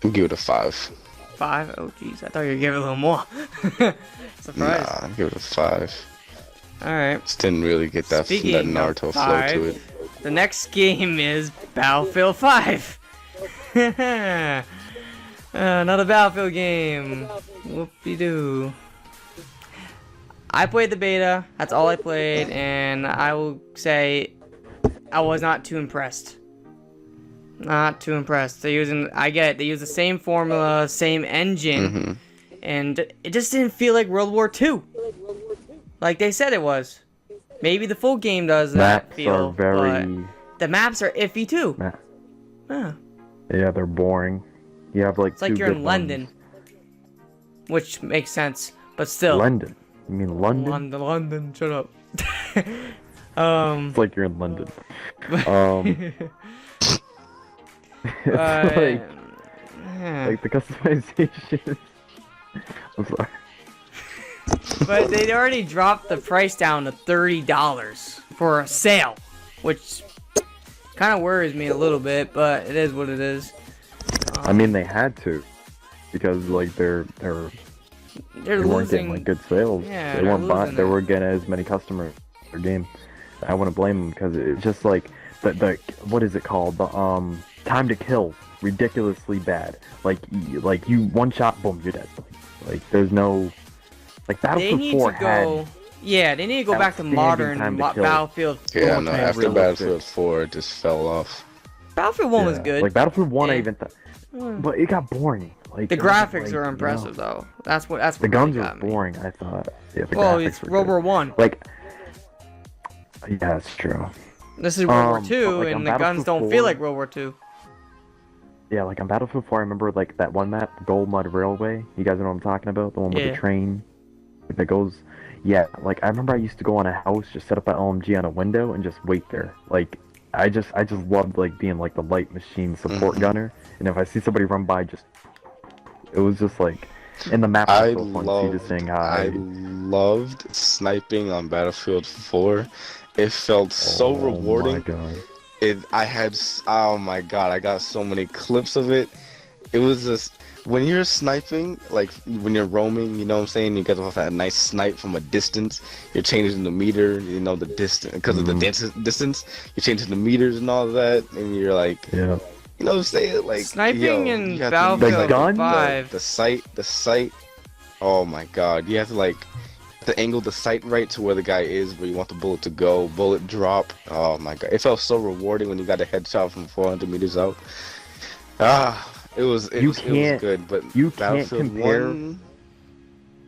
I'll give it a 5. 5? Oh jeez, I thought you were giving a little more. Surprise. Nah, I'll give it a 5. Alright. Just didn't really get that Speaking Naruto of flow 5, to it. the next game is Battlefield 5. Another Battlefield game. Whoopie-doo. I played the beta. That's all I played, and I will say I was not too impressed. Not too impressed. They use the same formula, same engine, and it just didn't feel like World War II. Like they said it was. Maybe the full game does that feel, but the maps are iffy too. Yeah, they're boring. You have like it's like you're in London, which makes sense, but still. London? You mean London? London. Shut up. It's like you're in London. Like the customization. I'm sorry. But they already dropped the price down to $30 for a sale, which kind of worries me a little bit, but it is what it is. I mean, they had to, because like they weren't losing. getting like good sales. Yeah, they weren't buying. They weren't getting as many customers for their game. I wouldn't blame them because it's just like the what is it called? The time to kill, ridiculously bad. Like you one shot, boom, you're dead. Like there's no like Battlefield 4 had. Yeah, they need to go back to modern Battlefield 4. Yeah, no, after Battlefield 4, it just fell off. Battlefield 1 was good. Like Battlefield 1, I even thought, but it got boring. Like the graphics are impressive though. That's what the guns are boring. I thought. Yeah, the well, graphics it's were World good. War 1. Like, yeah, that's true. This is World War but, 2, like, and on the guns Battlefield don't 4 feel like World War 2. Yeah, like on Battlefield 4, I remember like that one map, Gold Mud Railway. You guys know what I'm talking about? The one with the train that goes. Yeah, like I remember I used to go on a house, just set up an LMG on a window, and just wait there. Like I just loved like being like the light machine support gunner, and if I see somebody run by, it was just like, and the map was so fun. So you just saying hi. I loved sniping on Battlefield 4. It felt so rewarding. Oh my god. Oh my god, I got so many clips of it. It was just, when you're sniping, like when you're roaming, you know what I'm saying, you get that nice snipe from a distance, you're changing the meter, you know, the distance, because of the distance, you're changing the meters and all of that, and you're like, you know what I'm saying, like, sniping in Battlefield 5. The sight, oh my god, you have to like, to angle the sight right to where the guy is, where you want the bullet to go, bullet drop, oh my god, it felt so rewarding when you got a headshot from 400 meters out. It was good, but you can't compare. 1...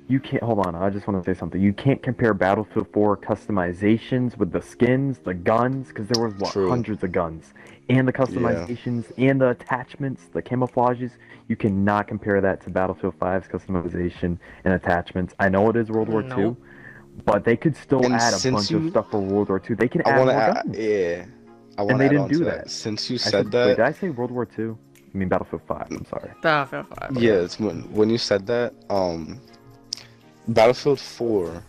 You can't. Hold on, I just want to say something. You can't compare Battlefield 4 customizations with the skins, the guns, because there was hundreds of guns, and the customizations, and the attachments, the camouflages. You cannot compare that to Battlefield 5's customization and attachments. I know it is World War II, but they could still add a bunch of stuff for World War II. They can add more guns. Yeah, and they didn't do that. Since you said that, did I say World War II? I mean Battlefield 5. I'm sorry. Battlefield 5. Yeah, it's when you said that. Battlefield 4,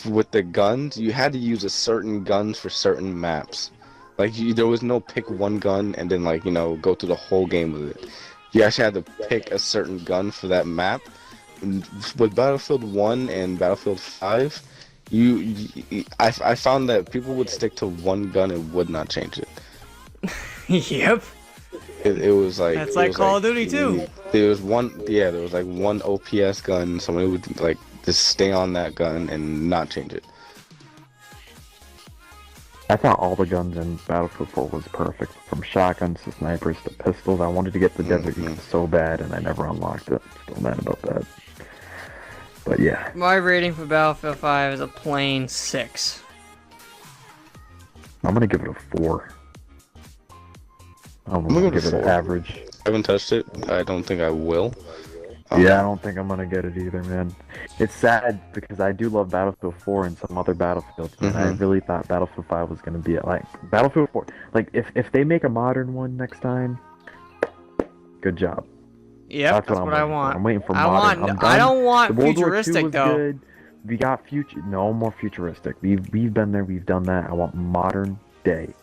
with the guns, you had to use a certain guns for certain maps. Like there was no pick one gun and then like go through the whole game with it. You actually had to pick a certain gun for that map. With Battlefield 1 and Battlefield 5, I found that people would stick to one gun and would not change it. Yep. It was like that's like Call of Duty too. There was like one OPS gun. Somebody would like just stay on that gun and not change it. I thought all the guns in Battlefield 4 was perfect, from shotguns to snipers to pistols. I wanted to get the Desert Eagle so bad, and I never unlocked it. Still mad about that. But yeah. My rating for Battlefield 5 is a plain 6. I'm gonna give it a 4. I'm gonna give it an average. I haven't touched it. I don't think I will. Yeah, I don't think I'm gonna get it either, man. It's sad because I do love Battlefield 4 and some other Battlefields, and I really thought Battlefield 5 was gonna be like Battlefield 4. Like if they make a modern one next time, good job. Yep, that's what I want. I'm waiting for modern. I don't want the World futuristic War II was though. Good. We got no more futuristic. We've been there. We've done that. I want modern day,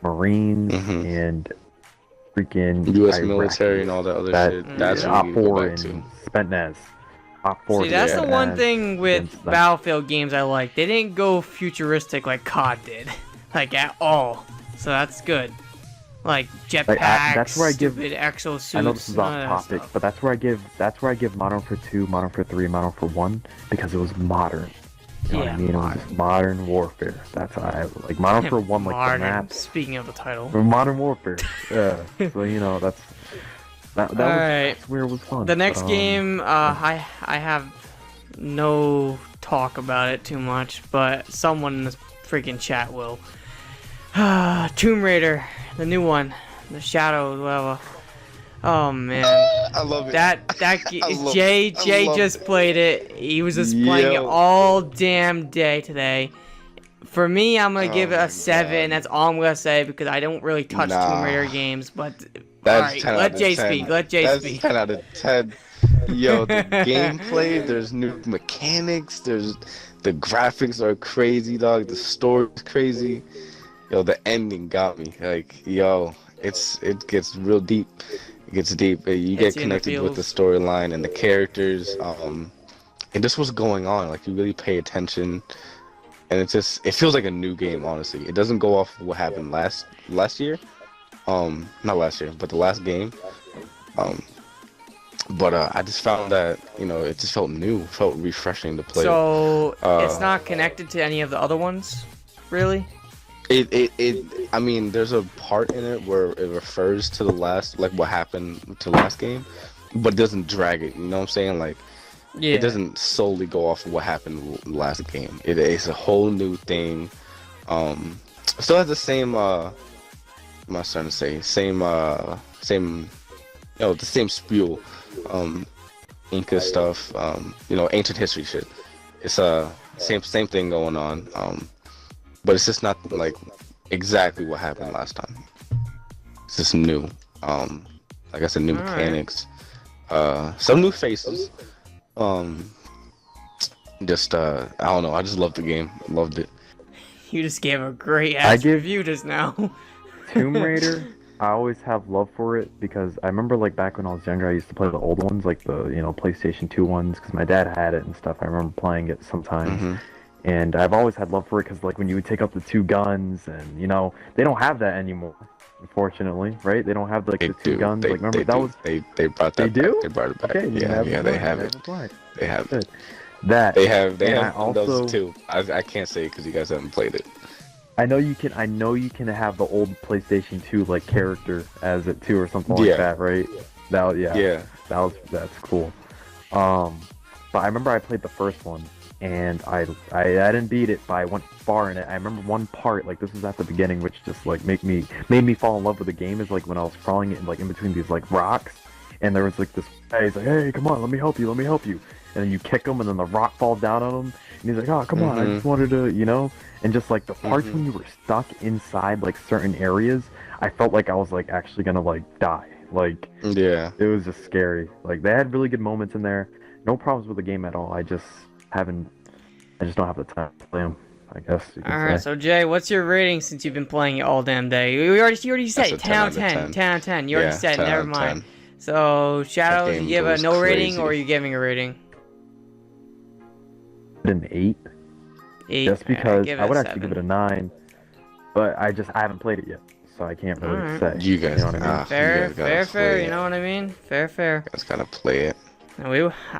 Marines and freaking U.S. Iraqis. military and all that other shit. That's what you go back to. Spentnaz. See, that's the one thing with Battlefield games I like. They didn't go futuristic like COD did, like at all. So that's good. Like jetpacks, that's where I give stupid exosuits. I know this is off topic, but that's where I give Modern Warfare 2, Modern Warfare 3, Modern Warfare 1 because it was modern. You know what I mean? It was just modern warfare. That's how I like Modern Warfare 1, like modern, the map. Speaking of the title. Modern Warfare. Yeah. So that's that's where it was fun. The next game, I have no talk about it too much, but someone in this freaking chat will. Tomb Raider, the new one, the Shadow, whatever. Oh man, I love it. Jay just played it. He was just playing it all damn day today. For me, I'm gonna give it a 7. That's all I'm gonna say because I don't really touch Tomb Raider games. But alright, let Jay speak. Let Jay speak. 10 out of 10. Yo, the gameplay. There's new mechanics. The graphics are crazy, dog. The story's crazy. Yo, the ending got me. Like, yo, it gets real deep. It gets deep. You get connected with the storyline and the characters. And just what's going on. Like, you really pay attention. And it feels like a new game, honestly. It doesn't go off what happened last year. Not last year, but the last game. But I just found that, it just felt new, felt refreshing to play. So, it's not connected to any of the other ones, really? I mean, there's a part in it where it refers to the last, like what happened to the last game, but it doesn't drag it. You know what I'm saying? Like, it doesn't solely go off of what happened last game. It's a whole new thing. Still has the same. What am I starting to say? Same. The same spiel. Inca stuff. Ancient history shit. It's same thing going on. But it's just not like exactly what happened last time. It's just new. Like I said, new mechanics. Some new faces. I don't know. I just loved the game. Loved it. You just gave a great ass review just now. Tomb Raider. I always have love for it because I remember like back when I was younger, I used to play the old ones, like the PlayStation 2 ones, because my dad had it and stuff. I remember playing it sometimes. And I've always had love for it because, like, when you would take up the 2 guns, and they don't have that anymore, unfortunately, right? They don't have like the 2 guns. Like, remember that was they brought that. They do. Back. They brought it back. Okay, yeah, they have it. They have it. That they have also, those too. I can't say because you guys haven't played it. I know you can have the old PlayStation 2 like character as it too or something like that, right? That's cool. But I remember I played the first one. And I didn't beat it, but I went far in it. I remember one part, like this was at the beginning, which just like made me fall in love with the game. Is like when I was crawling in between these like rocks, and there was like this guy. He's like, "Hey, come on, let me help you." And then you kick him, and then the rock falls down on him, and he's like, "Oh, come on, I just wanted to, And just like the parts when you were stuck inside like certain areas, I felt like I was like actually gonna like die. Like it was just scary. Like they had really good moments in there. No problems with the game at all. I just don't have the time to play them. I guess you can Alright, say. so Jay, what's your rating since you've been playing it all damn day? You already said That's a 10 out of 10 out of 10. 10. 10 out of 10. You already Yeah, said, 10 out never of mind. 10. So, Shadows, game you give a goes no rating crazy. or are you giving a rating? An 8. 8. Just because give it I would a actually give it 7. a 9, but I haven't played it yet, so I can't really Alright. say. You guys, know what I mean? Fair, fair, fair. Play You know what I mean? Fair, fair. You guys gotta play it.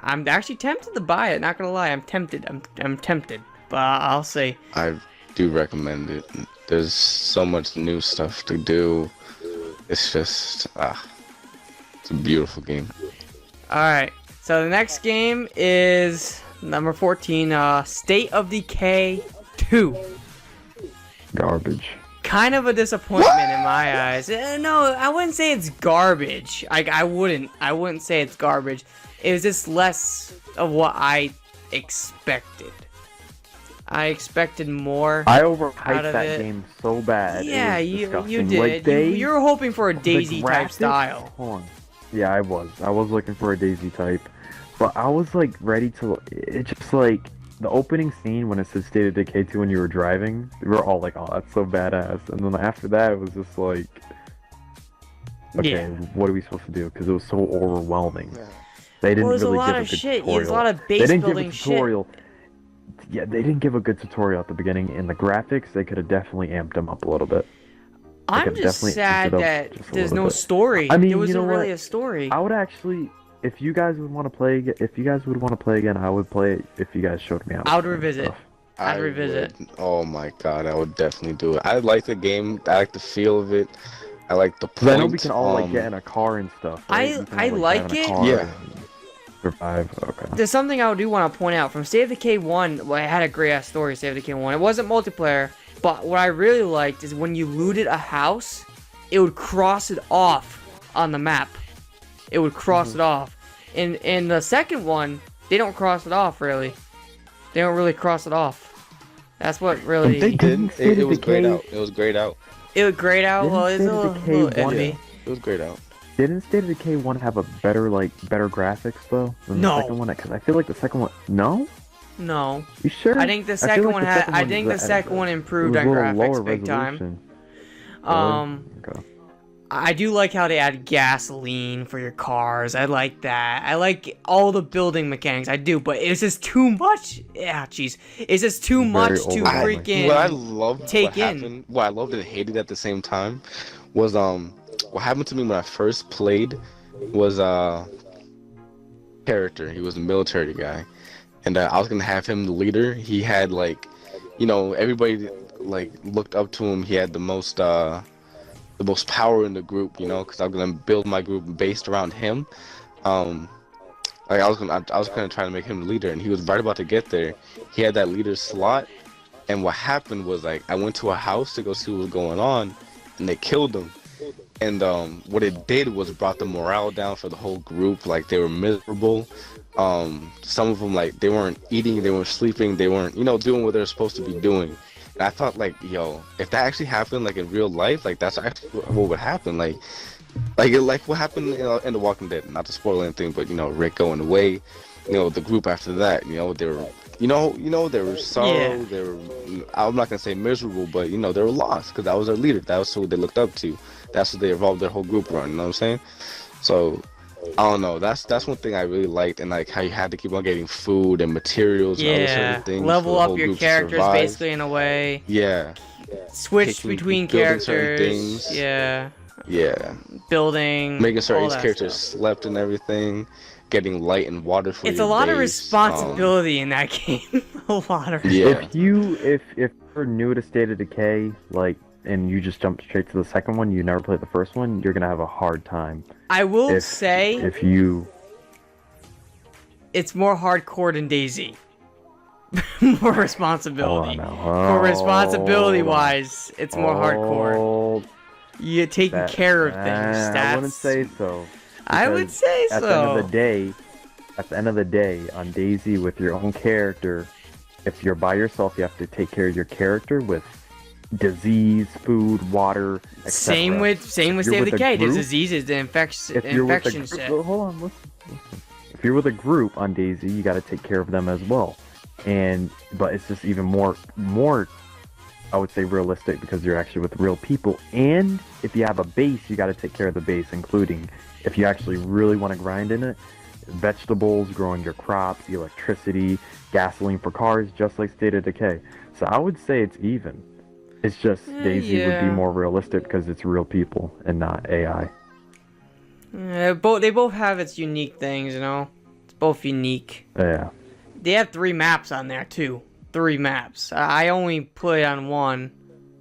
I'm actually tempted to buy it. Not gonna lie, I'm tempted. I'm tempted, but I'll say. I do recommend it. There's so much new stuff to do. It's just it's a beautiful game. All right. So the next game is number 14. State of Decay 2. Garbage. Kind of a disappointment in my eyes. No, I wouldn't say it's garbage. I wouldn't say it's garbage. It was just less of what I expected. I expected more. I out overhyped of that it. game so bad. Yeah, it was you disgusting. did. Like, You were hoping for a the Daisy type graphics- style. Hold on. Yeah, I was. I was looking for a Daisy type, but I was like ready to. It just like the opening scene when it says State of Decay 2 when you were driving. We were all like, "Oh, that's so badass," and then after that, it was just like, "Okay, Yeah. what are we supposed to do?" Because it was so overwhelming. They didn't Well, there's really a lot give of a good shit. tutorial. There's a lot of They base didn't give a building shit. tutorial. Yeah, they didn't give a good tutorial at the beginning. In the graphics, they could have definitely amped them up a little bit. I'm could just definitely sad amp it up that just a there's little no bit. story. I mean, there you wasn't know really what? a story. I would actually, if you guys would want to play, if you guys would want to play again, I would play it if you guys showed me how. I would to play revisit. stuff. I'd revisit. Oh my god, I would definitely do it. I like the game. I like the feel of it. I like the point. Because I know we can all like get in a car and stuff. Right? We can all, I drive like in a it. car Yeah. and Survive. Okay. There's something I do want to point out from State of Decay 1. Well, it had a great ass story. State of Decay 1. It wasn't multiplayer, but what I really liked is when you looted a house, it would cross it off on the map. It would cross it off. In the second one, they don't cross it off really. They don't really cross it off. That's what really. They didn't. State It of was grayed Decay- out. It was grayed out. It would grayed out. Didn't Well, it's a State of little, Decay little 1 iffy. It was grayed out. Didn't State of Decay 1 have a better graphics though than No. the second one? Because I feel like the second one. No. No, You sure? I think the feel second like one the had. second I one think was the a- second one it improved was on a little lower graphics big time. resolution. Um, Okay. I do like how they add gasoline for your cars. I like that. I like all the building mechanics. I do, but it's just too much. Yeah, jeez, it's just too Very much to overwhelming. freaking. What I loved, take what in. happened, what I loved and hated at the same time, was what happened to me when I first played, was character. He was a military guy, and I was gonna have him the leader. He had like, everybody like looked up to him. He had the most power in the group, because I was gonna build my group based around him. Like I was gonna try to make him the leader, and he was right about to get there. He had that leader slot, and what happened was like I went to a house to go see what was going on, and they killed him. And what it did was brought the morale down for the whole group. Like they were miserable. Some of them like they weren't eating, they weren't sleeping, they weren't doing what they're supposed to be doing. And I thought like, if that actually happened like in real life, like that's actually what would happen. Like what happened in The Walking Dead. Not to spoil anything, but Rick going away. The group after that, they were, they were sorrow. Yeah. They were. I'm not gonna say miserable, but they were lost because that was their leader. That was who they looked up to. That's what they evolved their whole group around. You know what I'm saying? So I don't know. That's one thing I really liked, and like how you had to keep on getting food and materials and other Yeah, certain things. level for the up whole your group to characters survive. basically in a way. Yeah. Switch Picking- between building certain characters. things. Yeah, Yeah. building. Making sure all each that character stuff. slept and everything. Getting light and water for It's your a lot of base. responsibility in that game. A lot of. Yeah. If you're new to State of Decay, like, and you just jump straight to the second one, you never played the first one, you're gonna have a hard time. I will If say if you it's more hardcore than Daisy. More responsibility. For responsibility wise, it's more hardcore. You're taking care of things. I wouldn't say so. I would because say At the end of the day, on Daisy with your own character, if you're by yourself, you have to take care of your character with disease, food, water, etc. Same with State of with a Decay. There's group- diseases, the If you're with a infection group, shit. hold on, listen. If you're with a group on Daisy, you got to take care of them as well. but it's just even more I would say realistic because you're actually with real people. And if you have a base, you got to take care of the base, including if you actually really want to grind in it, vegetables, growing your crops, electricity, gasoline for cars, just like State of Decay. So I would say it's even. It's just Daisy would be more realistic because it's real people and not AI. Yeah, they both have its unique things, you know. It's both unique. Yeah. They have 3 maps on there too. 3 maps. I only play on one.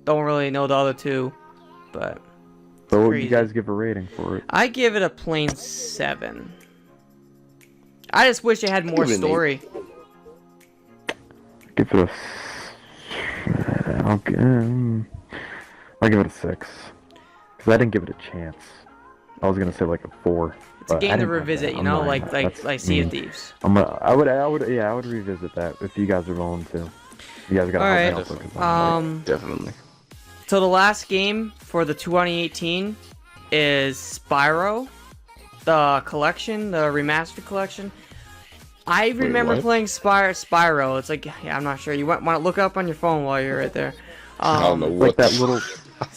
Don't really know the other 2, but. So what would you guys give a rating for it? I give it a plain 7. I just wish it had more story. Give it a. I'll give it a 6. Because I didn't give it a chance. I was gonna say like a 4. It's a game to revisit, you know, like Sea of Thieves. I would revisit that if you guys are willing to. You guys gotta help me out. Definitely. So the last game for the 2018 is Spyro, the collection, the remastered collection. I remember playing Spyro. It's like, yeah, I'm not sure. You want to look up on your phone while you're right there. I don't know what like that little.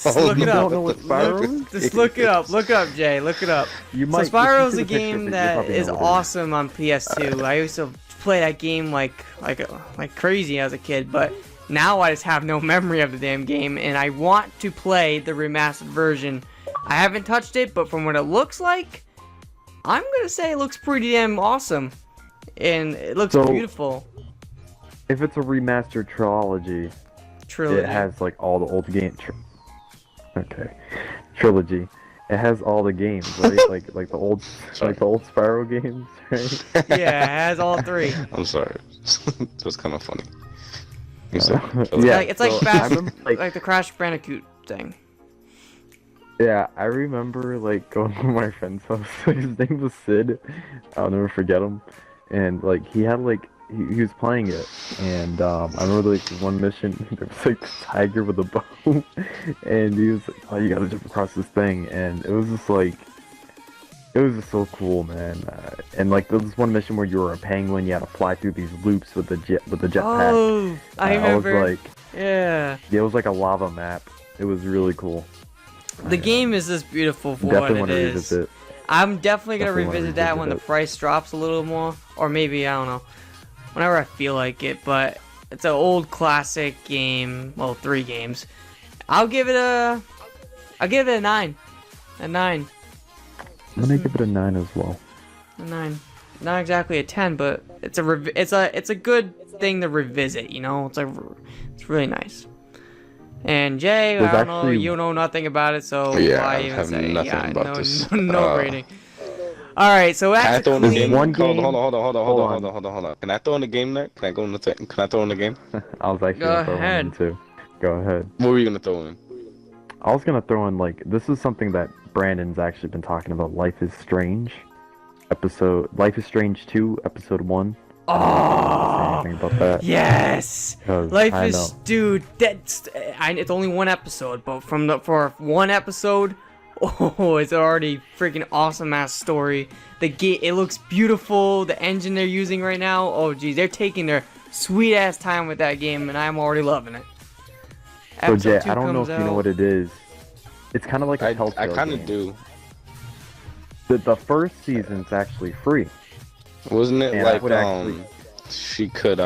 Just look it up. Don't know what Spyro is? Just look it up. Look up, Jay. Look it up. So Spyro's a game that is awesome on PS2. I used to play that game like crazy as a kid, but now I just have no memory of the damn game, and I want to play the remastered version. I haven't touched it, but from what it looks like, I'm gonna say it looks pretty damn awesome, and it looks beautiful. If it's a remastered trilogy, it has like all the old games. Trilogy. It has all the games, right? like the old Spyro games, right? Yeah, it has all 3. I'm sorry. It was kind of funny. It's like the Crash Bandicoot thing. Yeah, I remember like going to my friend's house. His name was Sid. I'll never forget him. And like he had like he was playing it, and I remember like one mission there was like this tiger with a bow, and he was like, "Oh, you gotta jump across this thing," and it was just so cool, man. And like there was one mission where you were a penguin, you had to fly through these loops with the jetpack. Oh, I remember. I was like, yeah, it was like a lava map. It was really cool. The game is just beautiful for what it is. Revisit. I'm definitely gonna revisit that when the price drops a little more, or maybe I don't know, whenever I feel like it. But it's an old classic game. Well, 3 games. I'll give it a 9. A 9. I'm gonna give it a 9 as well. A 9. Not exactly a 10, but it's a good thing to revisit. You know, it's really nice. And Jay, I don't know, you know nothing about it, so why even say? No rating. All right, so after Hold on. Can I throw in the game there? Can I throw in the game? I was actually gonna throw in too. Go ahead. What were you gonna throw in? I was gonna throw in this is something that Brandon's actually been talking about. Life is Strange 2, episode 1. Oh, about that. Yes. Dude. It's only 1 episode, but for 1 episode, it's already freaking awesome ass story. It looks beautiful. The engine they're using right now, oh geez, they're taking their sweet ass time with that game, and I'm already loving it. So Jay, I don't know if you know what it is. It's kind of like a Telltale I kind of game. do. The first season's actually free. Wasn't it she could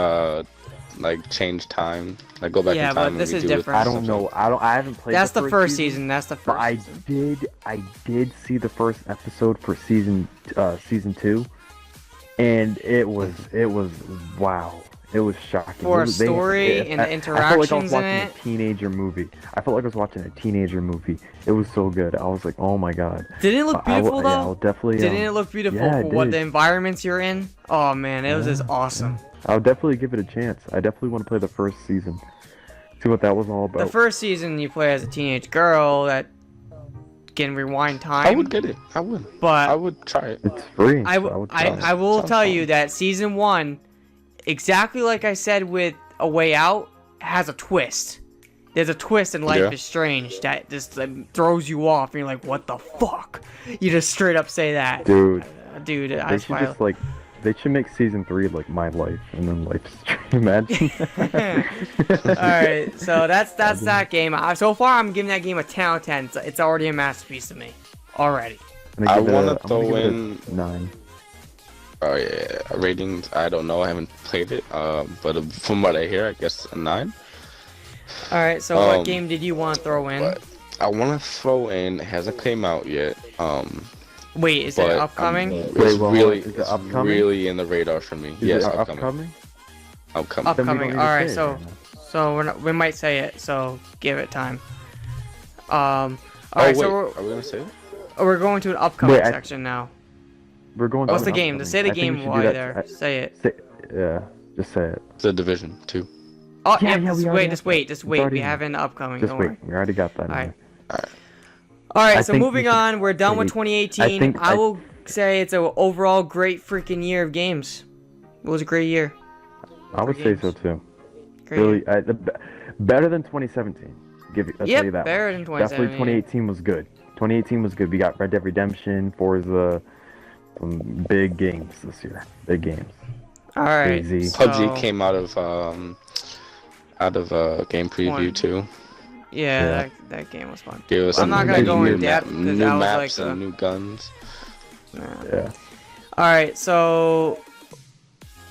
like change time, like go back in time? Yeah, but this is different. I don't know. I haven't played. That's the first season. That's the first. But I did see the first episode for season 2, and it was wow. It was shocking. For a story and the interactions in it. I felt like I was watching a teenager movie. It was so good. I was like, oh my god. Didn't it look beautiful though? Yeah, I'll definitely. Didn't it look beautiful for what the environments you're in? Oh man, it was just awesome. I'll definitely give it a chance. I definitely want to play the first season. See what that was all about. The first season you play as a teenage girl that can rewind time. I would get it. I would. But I would try it. It's free. I will tell you that season 1, exactly like I said with A Way Out, has a twist. There's a twist in Life is Strange that just throws you off, and you're like, what the fuck? You just straight up say that. Dude, Dude, they They should make season 3 like my life, and then life stream. Imagine. Alright, so that's that game. So far, I'm giving that game a 10 out of 10. It's already a masterpiece to me. Already. I want to throw in 9. Oh yeah, ratings. I don't know. I haven't played it. But from what I hear, I guess a 9. Alright, so what game did you want to throw in? I want to throw in. It hasn't came out yet. Wait, is it upcoming? Wait, It's really in the radar for me. Yes, upcoming. Upcoming. All right, so we might say it. So give it time. All right, so are we gonna say it? we're going to an upcoming section now. We're going. What's the game? Say the game while you're there. Say it. Yeah, just say it. The Division 2. Oh yeah, just wait. We have an upcoming. Just wait. We already got that. All right. All right. So moving on, we're done with 2018. I will say it's an overall great freaking year of games. It was a great year. I would say so too. Great Really, better than 2017. I'll tell you that. Better than 2017. Definitely 2018 was good. 2018 was good. We got Red Dead Redemption, Forza, some big games this year. Big games. All right. PUBG came out of game preview too. Yeah, that game was fun. I'm not gonna go in depth new because maps and new guns. Yeah. All right, so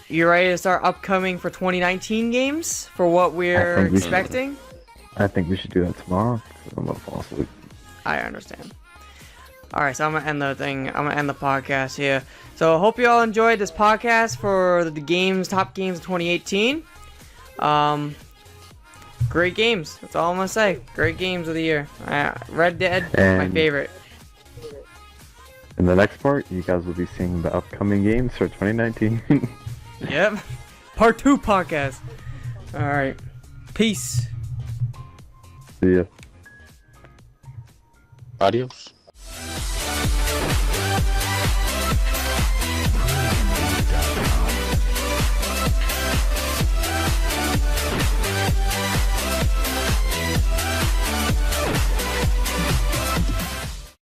you ready to start upcoming for 2019 games for what we're expecting? I think we should do that tomorrow. I'm gonna fall asleep. I understand. All right, so I'm gonna end the thing. I'm gonna end the podcast here. So I hope you all enjoyed this podcast for the top games of 2018. Great games. That's all I'm gonna say. Great games of the year. Red Dead, my favorite. In the next part, you guys will be seeing the upcoming games for 2019. Yep. Part 2 podcast. All right. Peace. See ya. Adios.